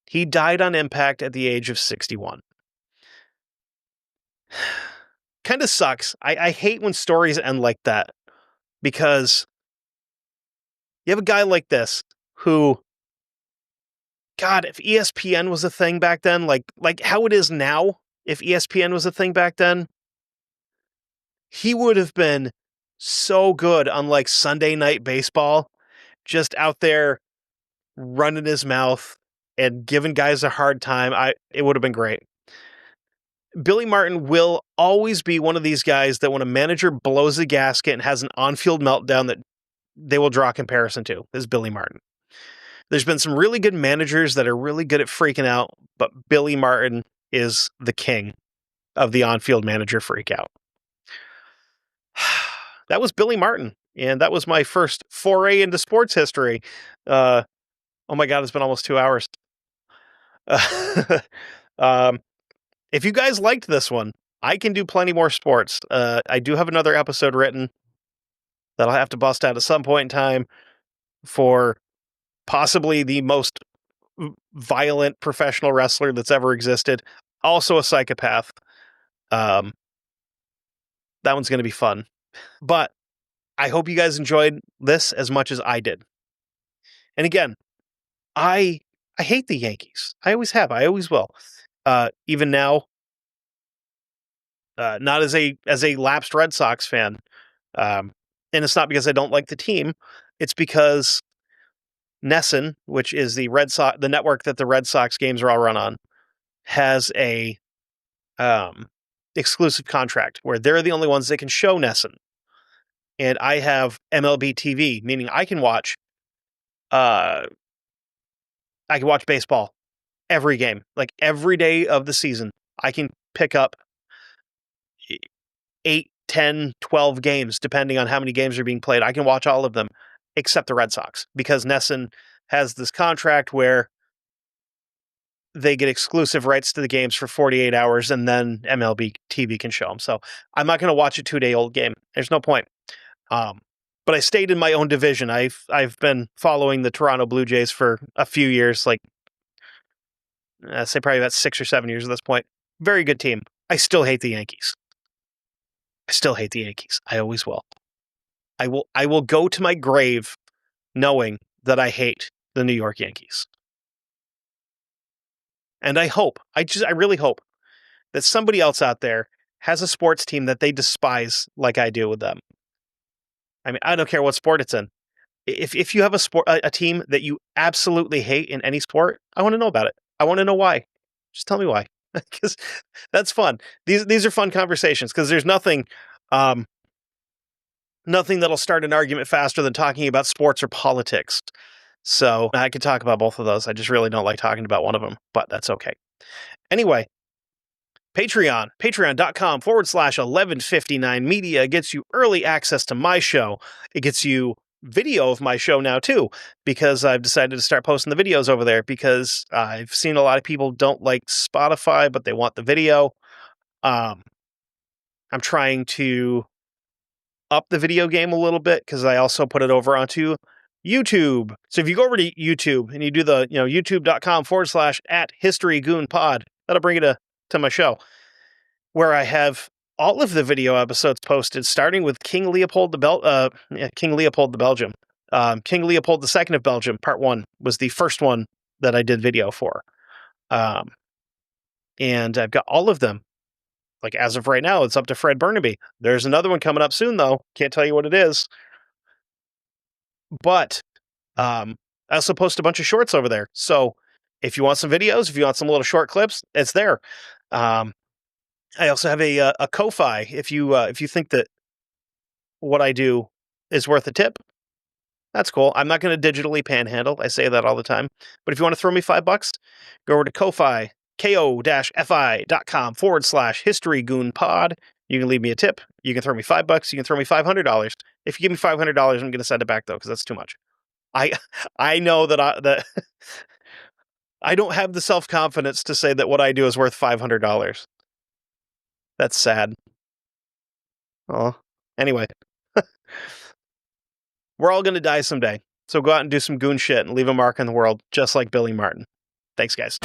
He died on impact at the age of 61. Kind of sucks. I hate when stories end like that, because you have a guy like this who God, if ESPN was a thing back then, like how it is now, if ESPN was a thing back then, he would have been so good on like Sunday Night Baseball, just out there running his mouth and giving guys a hard time. It would have been great. Billy Martin will always be one of these guys that when a manager blows a gasket and has an on-field meltdown that they will draw a comparison to is Billy Martin. There's been some really good managers that are really good at freaking out, but Billy Martin is the king of the on-field manager freak out. That was Billy Martin, and that was my first foray into sports history. Oh my God, it's been almost 2 hours. If you guys liked this one, I can do plenty more sports. I do have another episode written that I'll have to bust out at some point in time for possibly the most violent professional wrestler that's ever existed. Also a psychopath. That one's going to be fun. But I hope you guys enjoyed this as much as I did. And again, I hate the Yankees. I always have. I always will. Even now, not as a lapsed Red Sox fan. And it's not because I don't like the team. It's because NESN, which is the network that the Red Sox games are all run on, has a exclusive contract where they're the only ones that can show NESN. And I have MLB TV, meaning I can watch baseball every game, like every day of the season. I can pick up 8, 10, 12 games, depending on how many games are being played. I can watch all of them except the Red Sox because NESN has this contract where they get exclusive rights to the games for 48 hours and then MLB TV can show them. So I'm not going to watch a 2-day-old game. There's no point. But I stayed in my own division. I've been following the Toronto Blue Jays for a few years, like I'd say probably about 6 or 7 years at this point. Very good team. I still hate the Yankees. I always will. I will go to my grave knowing that I hate the New York Yankees. And I really hope that somebody else out there has a sports team that they despise like I do with them. I mean, I don't care what sport it's in. If you have a team that you absolutely hate in any sport, I want to know about it. I want to know why. Just tell me why, because that's fun. These are fun conversations because there's nothing that'll start an argument faster than talking about sports or politics. So I could talk about both of those. I just really don't like talking about one of them, but that's okay. Anyway, patreon.com/1159 media gets you early access to my show. It gets you video of my show now too, because I've decided to start posting the videos over there because I've seen a lot of people don't like Spotify, but they want the video. I'm trying to up the video game a little bit because I also put it over onto YouTube. So if you go over to YouTube and you do the, youtube.com/@historygoonpod, that'll bring you to my show where I have all of the video episodes posted, starting with King Leopold the Belgium. King Leopold II of Belgium, part 1 was the first one that I did video for. And I've got all of them. Like as of right now, it's up to Fred Burnaby. There's another one coming up soon though. Can't tell you what it is. But I also post a bunch of shorts over there. So if you want some videos, if you want some little short clips, it's there. I also have a Ko-Fi. If you think that what I do is worth a tip, that's cool. I'm not going to digitally panhandle. I say that all the time. But if you want to throw me $5, go over to Ko-Fi, ko-fi.com/historygoonpod. You can leave me a tip. You can throw me $5. You can throw me $500. If you give me $500, I'm going to send it back though, because that's too much. I know that I don't have the self-confidence to say that what I do is worth $500. That's sad. Oh, anyway, we're all going to die someday. So go out and do some goon shit and leave a mark on the world, just like Billy Martin. Thanks, guys.